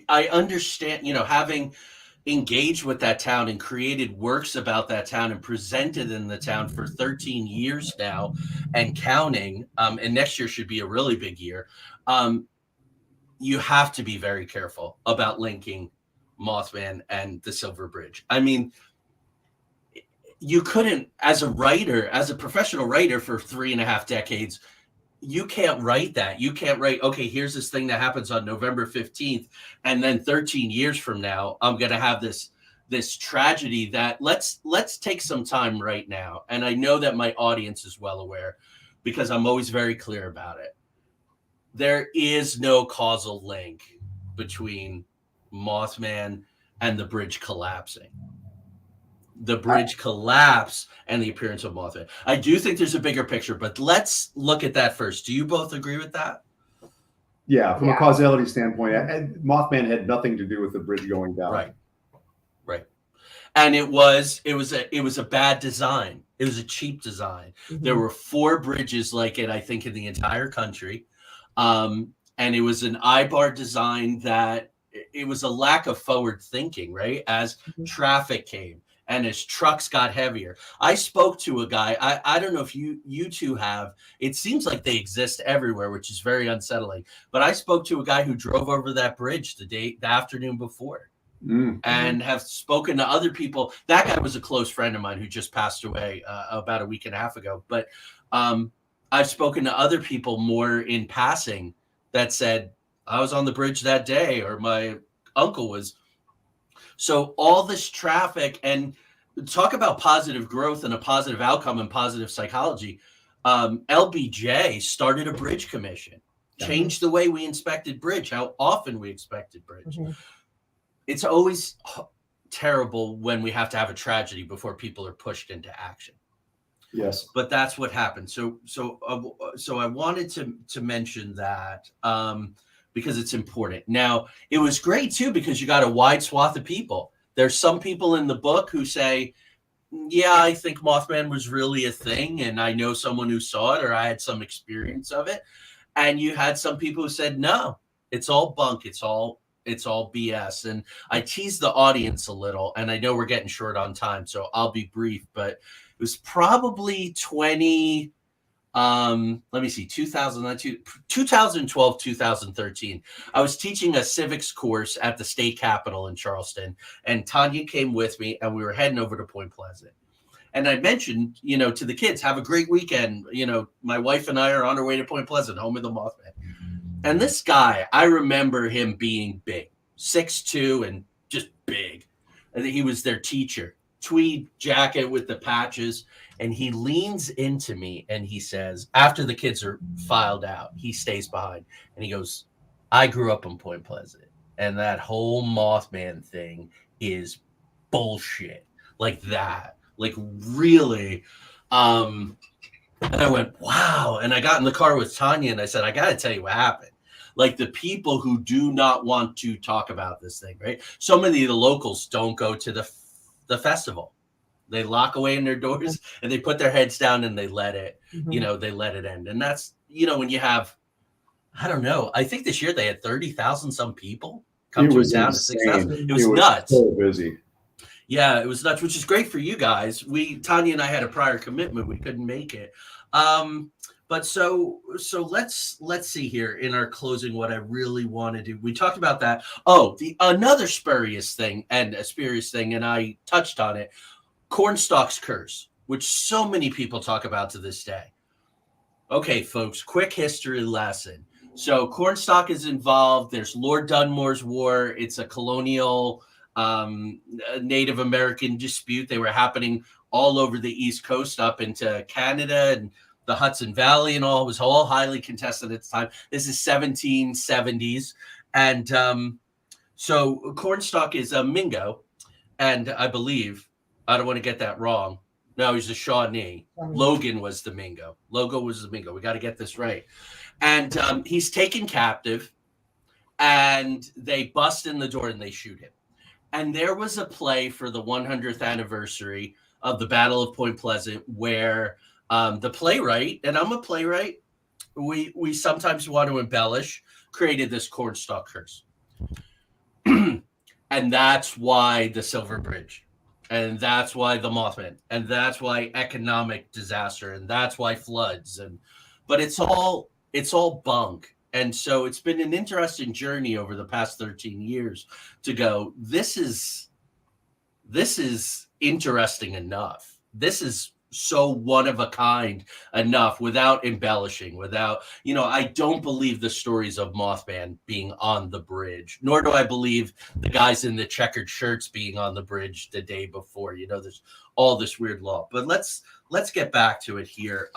I understand, having engaged with that town and created works about that town and presented in the town for 13 years now and counting. And next year should be a really big year. You have to be very careful about linking Mothman and the Silver Bridge. I mean, you couldn't, as a writer, as a professional writer for 3.5 decades, you can't write that. You can't write, okay, here's this thing that happens on November 15th. And then 13 years from now, I'm going to have this tragedy that let's take some time right now. And I know that my audience is well aware because I'm always very clear about it. There is no causal link between Mothman and the bridge collapsing. The bridge collapse and the appearance of Mothman. I do think there's a bigger picture, but let's look at that first. Do you both agree with that? Yeah, from a causality standpoint, Mothman had nothing to do with the bridge going down. Right. And it was a bad design. It was a cheap design. Mm-hmm. There were 4 bridges like it, I think, in the entire country. And it was an I-bar design that it was a lack of forward thinking, right? As traffic came and as trucks got heavier. I spoke to a guy, I don't know if you two have, it seems like they exist everywhere, which is very unsettling. But I spoke to a guy who drove over that bridge the afternoon before. And have spoken to other people. That guy was a close friend of mine who just passed away about a week and a half ago. But I've spoken to other people more in passing that said, I was on the bridge that day, or my uncle was. So all this traffic, and talk about positive growth and a positive outcome and positive psychology. LBJ started a bridge commission, changed the way we inspected bridge, how often we inspected bridge. It's always terrible when we have to have a tragedy before people are pushed into action. Yes, but that's what happened. So I wanted to mention that because it's important. Now, it was great too because you got a wide swath of people. There's some people in the book who say, yeah, I think Mothman was really a thing, and I know someone who saw it, or I had some experience of it. And you had some people who said, no, it's all bunk. It's all BS. And I teased the audience a little, and I know we're getting short on time, so I'll be brief, but it was probably 2012, 2013. I was teaching a civics course at the state capitol in Charleston, and Tanya came with me, and we were heading over to Point Pleasant. And I mentioned, to the kids, have a great weekend. My wife and I are on our way to Point Pleasant, home of the Mothman. And this guy, I remember him being big, 6'2", and just big. I think he was their teacher, tweed jacket with the patches. And he leans into me and he says, after the kids are filed out, he stays behind. And he goes, I grew up in Point Pleasant. and that whole Mothman thing is bullshit. Like that. Like really. And I went, wow. And I got in the car with Tanya and I said, I got to tell you what happened. Like the people who do not want to talk about this thing, right? So many of the locals don't go to the festival. They lock away in their doors and they put their heads down and they let it, they let it end. And that's, when you have, I don't know, I think this year they had 30,000 some people come to a town of 6,000. It was nuts. So busy. Yeah, it was nuts, which is great for you guys. Tanya and I had a prior commitment. We couldn't make it. But so let's see here in our closing what I really want to do. We talked about that. Oh, another spurious thing, and I touched on it. Cornstalk's curse, which so many people talk about to this day. Okay, folks, quick history lesson. So Cornstalk is involved. There's Lord Dunmore's War. It's a colonial Native American dispute. They were happening all over the East Coast up into Canada and the Hudson Valley and all. It was all highly contested at the time. This is 1770s. And so Cornstalk is a Mingo. And I believe, I don't want to get that wrong. No, he's a Shawnee. Logan was the Mingo. We got to get this right. And he's taken captive, and they bust in the door and they shoot him. And there was a play for the 100th anniversary of the Battle of Point Pleasant where the playwright, and I'm a playwright, we sometimes want to embellish, created this Cornstalk curse. And that's why the Silver Bridge. And that's why the Mothman, and that's why economic disaster, and that's why floods, but it's all bunk. And so it's been an interesting journey over the past 13 years to go, this is interesting enough. This is so one of a kind enough without embellishing, without, I don't believe the stories of Mothman being on the bridge, nor do I believe the guys in the checkered shirts being on the bridge the day before. There's all this weird law, but let's get back to it here.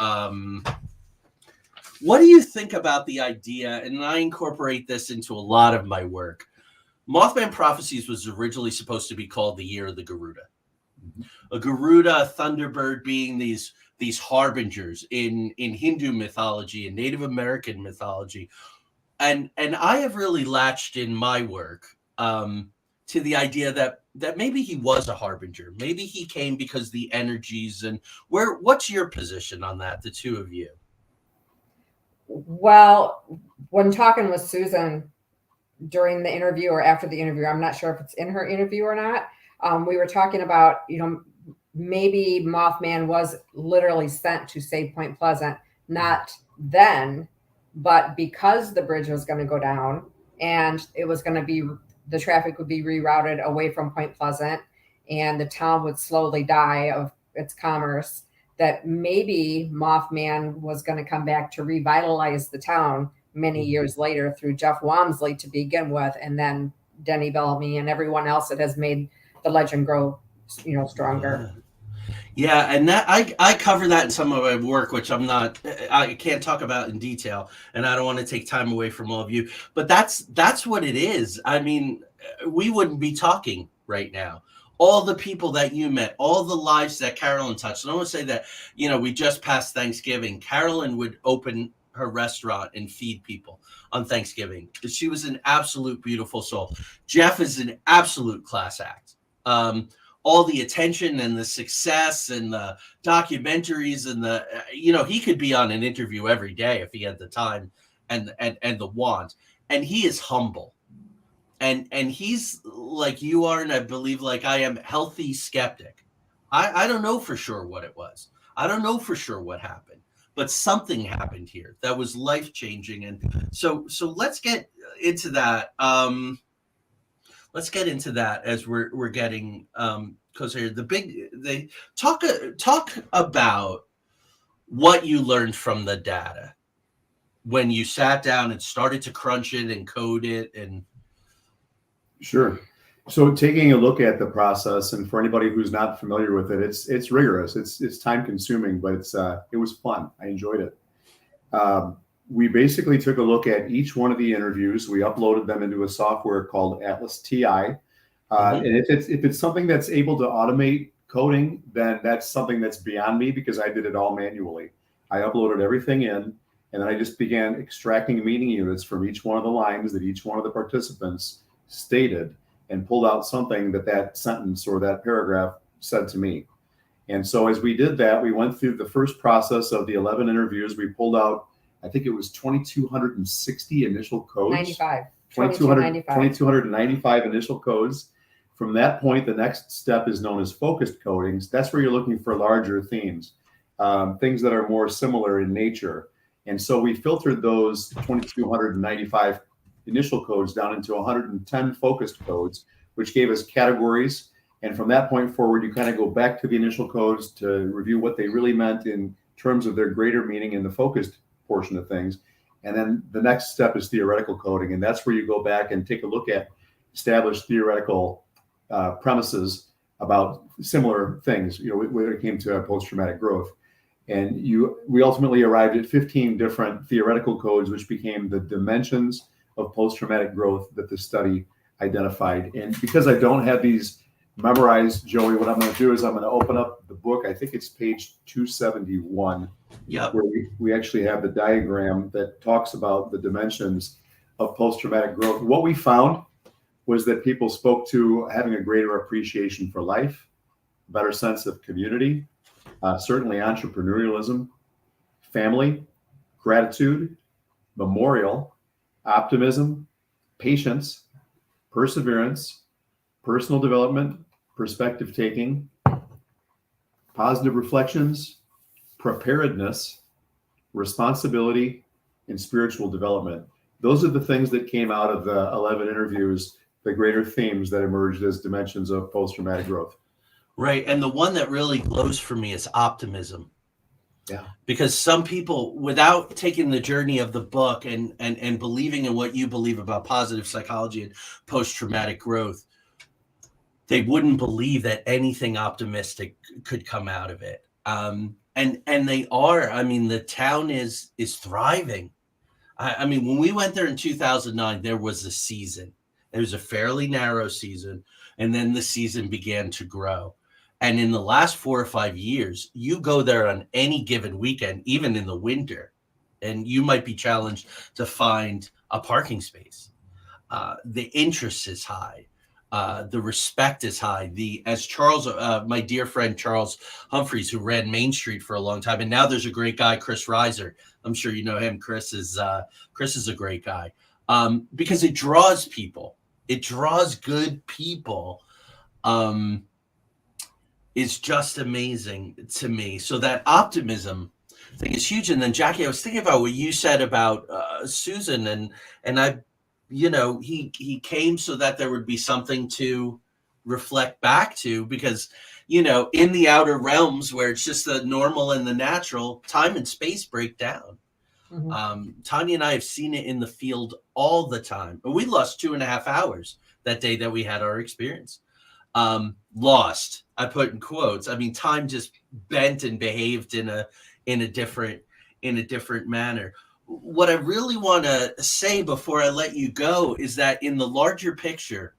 What do you think about the idea? And I incorporate this into a lot of my work. Mothman Prophecies was originally supposed to be called the Year of the Garuda. A Garuda, a Thunderbird being these harbingers in Hindu mythology and Native American mythology. And I have really latched in my work to the idea that maybe he was a harbinger. Maybe he came because the energies and what's your position on that, the two of you? Well, when talking with Susan during the interview or after the interview, I'm not sure if it's in her interview or not. We were talking about, maybe Mothman was literally sent to save Point Pleasant, not then, but because the bridge was going to go down and it was going to be, the traffic would be rerouted away from Point Pleasant and the town would slowly die of its commerce, that maybe Mothman was going to come back to revitalize the town many years later through Jeff Wamsley to begin with, and then Denny Bellamy and everyone else that has made the legend grow, stronger. Yeah, and that I cover that in some of my work, which I can't talk about in detail, and I don't want to take time away from all of you. But that's what it is. I mean, we wouldn't be talking right now. All the people that you met, all the lives that Carolyn touched. And I want to say that, we just passed Thanksgiving. Carolyn would open her restaurant and feed people on Thanksgiving. She was an absolute beautiful soul. Jeff is an absolute class act. All the attention and the success and the documentaries and he could be on an interview every day if he had the time and the want. And he is humble. And he's like you are, and I believe like I am, healthy skeptic. I don't know for sure what it was. I don't know for sure what happened, but something happened here that was life-changing. And so let's get into that. Let's get into that as we're getting because they talk about what you learned from the data when you sat down and started to crunch it and code it. And sure. So taking a look at the process, and for anybody who's not familiar with it, it's rigorous. It's time consuming, but it was fun. I enjoyed it. we basically took a look at each one of the interviews. We uploaded them into a software called Atlas TI. And if it's something that's able to automate coding, then that's something that's beyond me, because I did it all manually. I uploaded everything in, and then I just began extracting meaning units from each one of the lines that each one of the participants stated, and pulled out something that sentence or that paragraph said to me. And so as we did that, we went through the first process of the 11 interviews. We pulled out, I think it was 2,260 initial codes. 95. 2,295 initial codes. From that point, the next step is known as focused codings. That's where you're looking for larger themes, things that are more similar in nature. And so we filtered those 2,295 initial codes down into 110 focused codes, which gave us categories. And from that point forward, you kind of go back to the initial codes to review what they really meant in terms of their greater meaning in the focused portion of things. And then the next step is theoretical coding. And that's where you go back and take a look at established theoretical premises about similar things, when it came to post-traumatic growth. And we ultimately arrived at 15 different theoretical codes, which became the dimensions of post-traumatic growth that the study identified. And because I don't have these memorized, Joey, what I'm going to do is I'm going to open up the book. I think it's page 271, where we actually have the diagram that talks about the dimensions of post-traumatic growth. What we found was that people spoke to having a greater appreciation for life, better sense of community, certainly entrepreneurialism, family, gratitude, memorial, optimism, patience, perseverance, personal development, perspective taking, positive reflections, preparedness, responsibility, and spiritual development. Those are the things that came out of the 11 interviews, the greater themes that emerged as dimensions of post-traumatic growth. Right. And the one that really glows for me is optimism. Yeah. Because some people, without taking the journey of the book and believing in what you believe about positive psychology and post-traumatic growth, they wouldn't believe that anything optimistic could come out of it. And they are. I mean, the town is thriving. I mean, when we went there in 2009, there was a season. It was a fairly narrow season, and then the season began to grow. And in the last 4 or 5 years, you go there on any given weekend, even in the winter, and you might be challenged to find a parking space. The interest is high. The respect is high. As Charles, my dear friend Charles Humphreys, who ran Main Street for a long time, and now there's a great guy, Chris Reiser. I'm sure you know him. Chris is a great guy because it draws people. It draws good people. Is just amazing to me. So that optimism thing is huge. And then Jaci, I was thinking about what you said about Susan, and I, he came so that there would be something to reflect back to, because, in the outer realms where it's just the normal and the natural, time and space break down. Mm-hmm. Tanya and I have seen it in the field all the time. But we lost 2.5 hours that day that we had our experience. Lost, I put in quotes. I mean, time just bent and behaved in a different manner. What I really want to say before I let you go is that in the larger picture,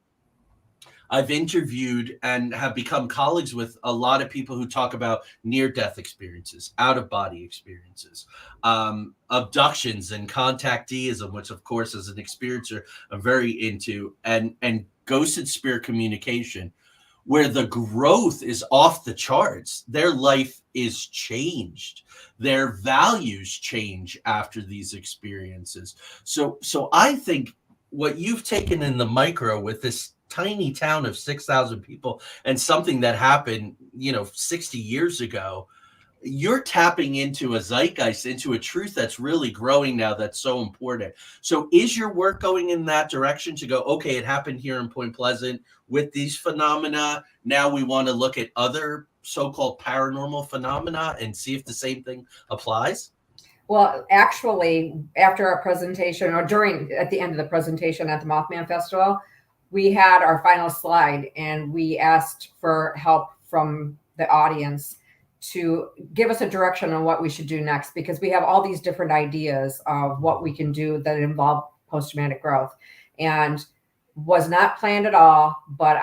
I've interviewed and have become colleagues with a lot of people who talk about near-death experiences, out-of-body experiences, abductions and contacteeism, which of course as an experiencer I'm very into, and ghost and spirit communication, where the growth is off the charts. Their life is changed. Their values change after these experiences. So I think what you've taken in the micro with this tiny town of 6,000 people and something that happened, 60 years ago, you're tapping into a zeitgeist, into a truth that's really growing now, that's so important. So is your work going in that direction to go, okay, it happened here in Point Pleasant with these phenomena. Now we want to look at other so-called paranormal phenomena and see if the same thing applies? Well, actually, after our presentation, or at the end of the presentation at the Mothman Festival, we had our final slide and we asked for help from the audience to give us a direction on what we should do next, because we have all these different ideas of what we can do that involve post-traumatic growth, and was not planned at all. But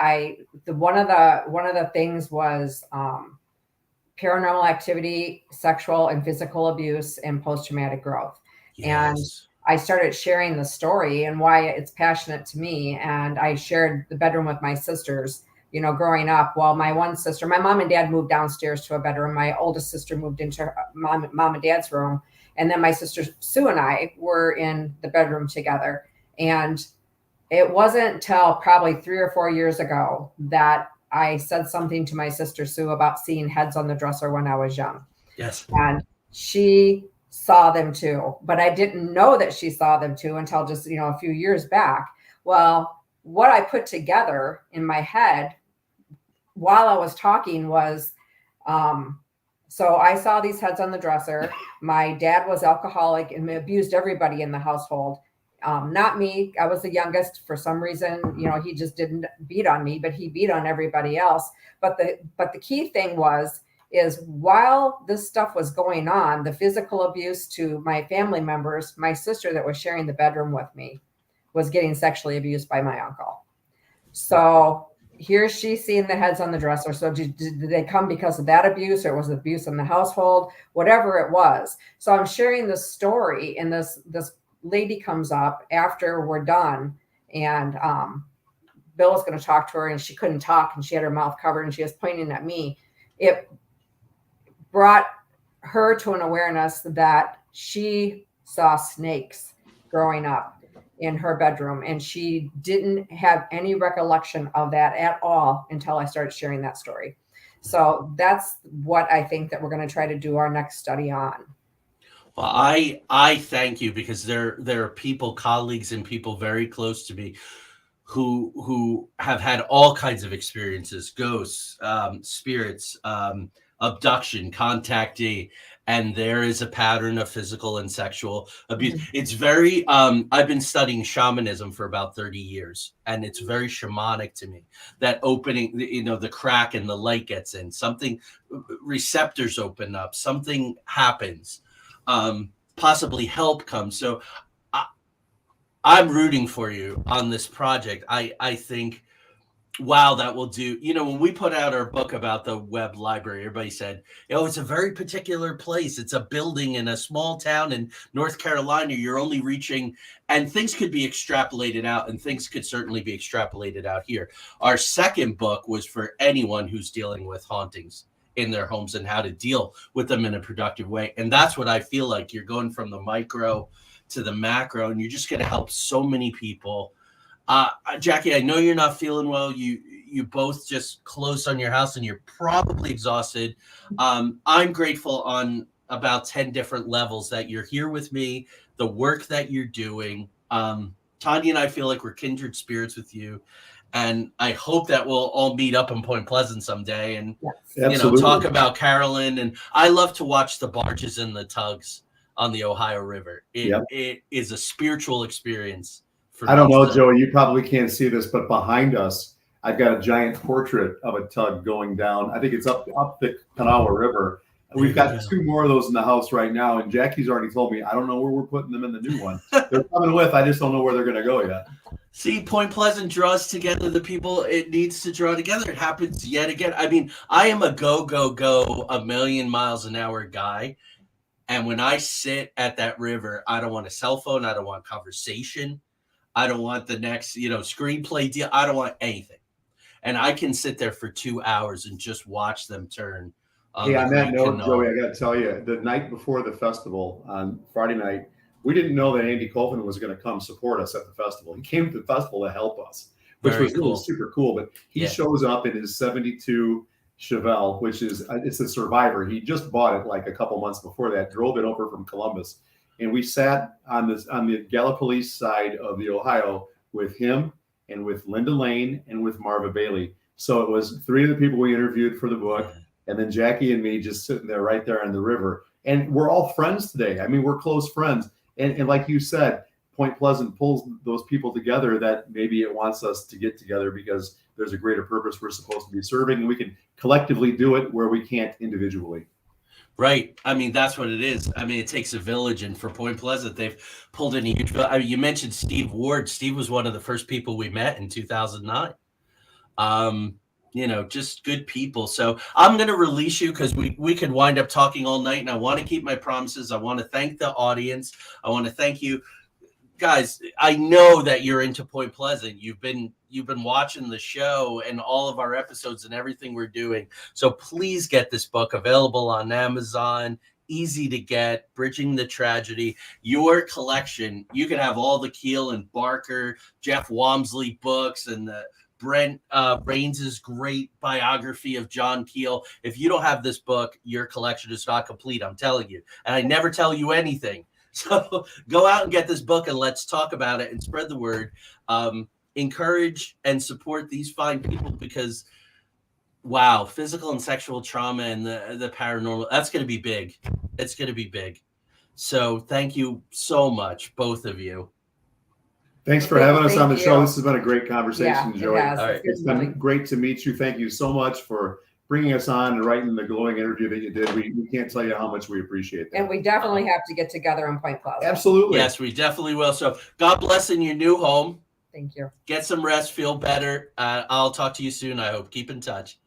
one of the things was paranormal activity, sexual and physical abuse, and post-traumatic growth. Yes. And I started sharing the story and why it's passionate to me. And I shared the bedroom with my sisters, growing up. Well, my one sister, my mom and dad moved downstairs to a bedroom. My oldest sister moved into mom and dad's room. And then my sister Sue and I were in the bedroom together. And it wasn't until probably 3 or 4 years ago that I said something to my sister Sue about seeing heads on the dresser when I was young. Yes. And she saw them too, but I didn't know that she saw them too until just, a few years back. Well, what I put together in my head while I was talking was, so I saw these heads on the dresser. My dad was alcoholic and abused everybody in the household. Not me. I was the youngest. For some reason, he just didn't beat on me, but he beat on everybody else. But the key thing is while this stuff was going on, the physical abuse to my family members, my sister that was sharing the bedroom with me was getting sexually abused by my uncle. So here she's seeing the heads on the dresser. So did they come because of that abuse, or was it abuse in the household? Whatever it was. So I'm sharing this story, and this lady comes up after we're done, and Bill was going to talk to her, and she couldn't talk, and she had her mouth covered, and she was pointing at me. It brought her to an awareness that she saw snakes growing up in her bedroom, and she didn't have any recollection of that at all until I started sharing that story. So that's what I think that we're going to try to do our next study on. Well, I thank you, because there are people, colleagues, and people very close to me who have had all kinds of experiences, ghosts, spirits, abduction, contactee, and there is a pattern of physical and sexual abuse. Mm-hmm. It's very, I've been studying shamanism for about 30 years, and it's very shamanic to me, that opening, the crack and the light gets in, something, receptors open up, something happens, possibly help comes. So I'm rooting for you on this project. I think, wow, that will do. When we put out our book about the web library, everybody said, it's a very particular place. It's a building in a small town in North Carolina. You're only reaching, and things could be extrapolated out, and things could certainly be extrapolated out here. Our second book was for anyone who's dealing with hauntings in their homes and how to deal with them in a productive way. And that's what I feel like. You're going from the micro to the macro, and you're just going to help so many people. Jackie, I know you're not feeling well. You both just closed on your house, and you're probably exhausted. I'm grateful on about 10 different levels that you're here with me, the work that you're doing. Tanya and I feel like we're kindred spirits with you. And I hope that we'll all meet up in Point Pleasant someday and, talk about Carolyn. And I love to watch the barges and the tugs on the Ohio River. It is a spiritual experience. I don't know, Joey, you probably can't see this, but behind us, I've got a giant portrait of a tug going down. I think it's up the Kanawha River. We've got 2 more of those in the house right now, and Jackie's already told me, I don't know where we're putting them in the new one. They're coming with, I just don't know where they're going to go yet. See, Point Pleasant draws together the people it needs to draw together. It happens yet again. I mean, I am a go, a million miles an hour guy. And when I sit at that river, I don't want a cell phone. I don't want conversation. I don't want the next, screenplay deal. I don't want anything. And I can sit there for 2 hours and just watch them turn. Hey, on that note, Joey, I got to tell you, the night before the festival on Friday night, we didn't know that Andy Colvin was going to come support us at the festival. He came to the festival to help us, which was cool. Super cool. But he shows up in his 72 Chevelle, which is it's a Survivor. He just bought it like a couple months before that, drove it over from Columbus. And we sat on the Gallipolis side of the Ohio with him and with Linda Lane and with Marva Bailey. So it was 3 of the people we interviewed for the book, and then Jackie and me just sitting there right there on the river. And we're all friends today. I mean, we're close friends. And like you said, Point Pleasant pulls those people together that maybe it wants us to get together because there's a greater purpose we're supposed to be serving, and we can collectively do it where we can't individually. Right. I mean, that's what it is. I mean, it takes a village, and for Point Pleasant, they've pulled in a huge. I mean, you mentioned Steve Ward. Steve was one of the first people we met in 2009. Just good people. So I'm going to release you because we could wind up talking all night, and I want to keep my promises. I want to thank the audience. I want to thank you guys. I know that you're into Point Pleasant. You've been watching the show and all of our episodes and everything we're doing. So please get this book, available on Amazon, easy to get, Bridging the Tragedy. Your collection, you can have all the Keel and Barker, Jeff Walmsley books, and the Brent Rains's great biography of John Keel. If you don't have this book, your collection is not complete, I'm telling you. And I never tell you anything. So go out and get this book, and let's talk about it and spread the word. Encourage and support these fine people, because wow, physical and sexual trauma and the paranormal, that's going to be big. It's going to be big. So thank you so much, both of you. Thanks for having us on the show. you. This has been a great conversation, Yeah, Joey. it has. All right. It's been great to meet you. Thank you so much for bringing us on and writing the glowing interview that you did. We can't tell you how much we appreciate that. And we definitely have to get together in Point Pleasant. Absolutely. Yes, we definitely will. So God bless in your new home. Thank you. Get some rest, feel better. I'll talk to you soon, I hope. Keep in touch.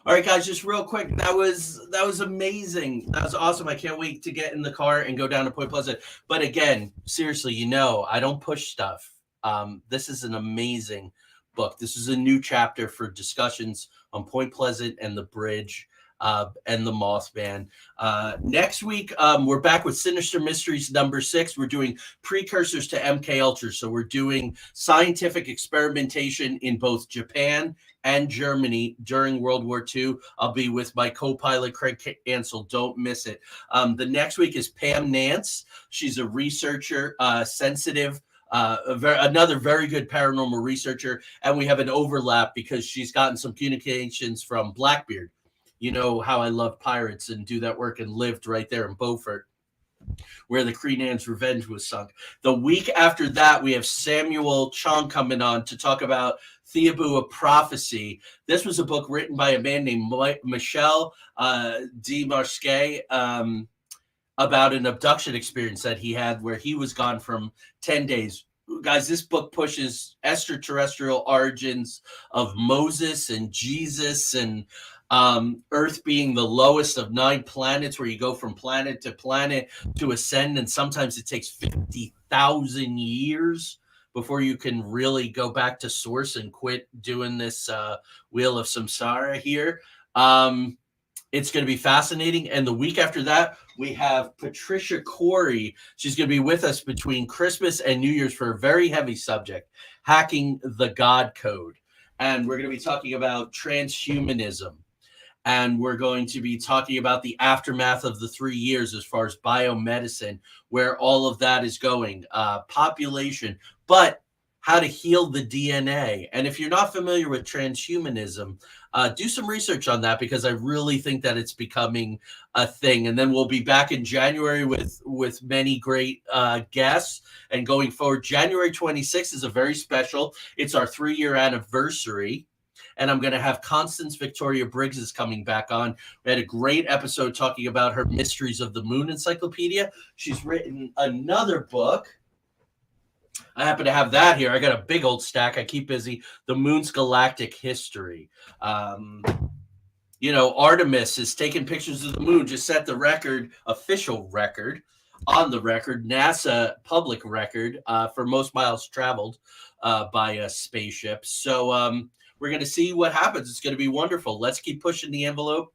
All right, guys, just real quick. That was amazing. That was awesome. I can't wait to get in the car and go down to Point Pleasant. But again, seriously, I don't push stuff. This is an amazing book. This is a new chapter for discussions on Point Pleasant and the bridge and the Mothman. Next week, we're back with Sinister Mysteries #6. We're doing precursors to MK Ultra. So we're doing scientific experimentation in both Japan and Germany during World War II. I'll be with my co-pilot, Craig Ansel. Don't miss it. The next week is Pam Nance. She's a researcher, sensitive, another very good paranormal researcher. And we have an overlap because she's gotten some communications from Blackbeard. You know how I love pirates and do that work, and lived right there in Beaufort, where the Queen Anne's Revenge was sunk. The week after that, we have Samuel Chong coming on to talk about Theabu of Prophecy. This was a book written by a man named Michel Demarquet about an abduction experience that he had where he was gone from 10 days. Guys, this book pushes extraterrestrial origins of Moses and Jesus, and Earth being the lowest of 9 planets, where you go from planet to planet to ascend, and sometimes it takes 50,000 years before you can really go back to source and quit doing this wheel of samsara here. It's going to be fascinating. And the week after that, we have Patricia Corey. She's going to be with us between Christmas and New Year's for a very heavy subject, hacking the God code. And we're going to be talking about transhumanism. And we're going to be talking about the aftermath of the 3 years as far as biomedicine, where all of that is going, population, but how to heal the DNA. And if you're not familiar with transhumanism, do some research on that, because I really think that it's becoming a thing. And then we'll be back in January with many great guests. And going forward, January 26th is a very special. It's our 3-year anniversary. And I'm going to have Constance Victoria Briggs is coming back on. We had a great episode talking about her Mysteries of the Moon Encyclopedia. She's written another book. I happen to have that here. I got a big old stack. I keep busy. The Moon's Galactic History. Artemis is taking pictures of the moon, just set the record, official record, on the record, NASA public record for most miles traveled by a spaceship. So we're going to see what happens. It's going to be wonderful. Let's keep pushing the envelope.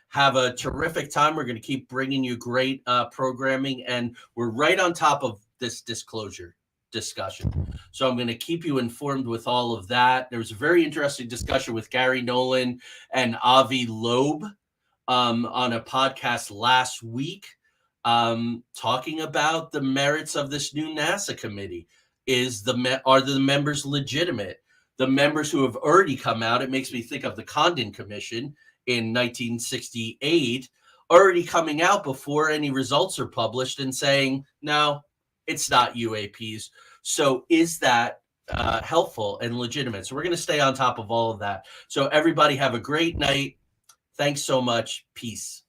Have a terrific time. We're going to keep bringing you great programming, and we're right on top of this disclosure discussion. So I'm going to keep you informed with all of that. There was a very interesting discussion with Gary Nolan and Avi Loeb on a podcast last week, talking about the merits of this new NASA committee. Are the members legitimate? The members who have already come out, it makes me think of the Condon Commission in 1968, already coming out before any results are published and saying, no, it's not UAPs. So is that helpful and legitimate. So we're going to stay on top of all of that. So everybody have a great night. Thanks so much. Peace.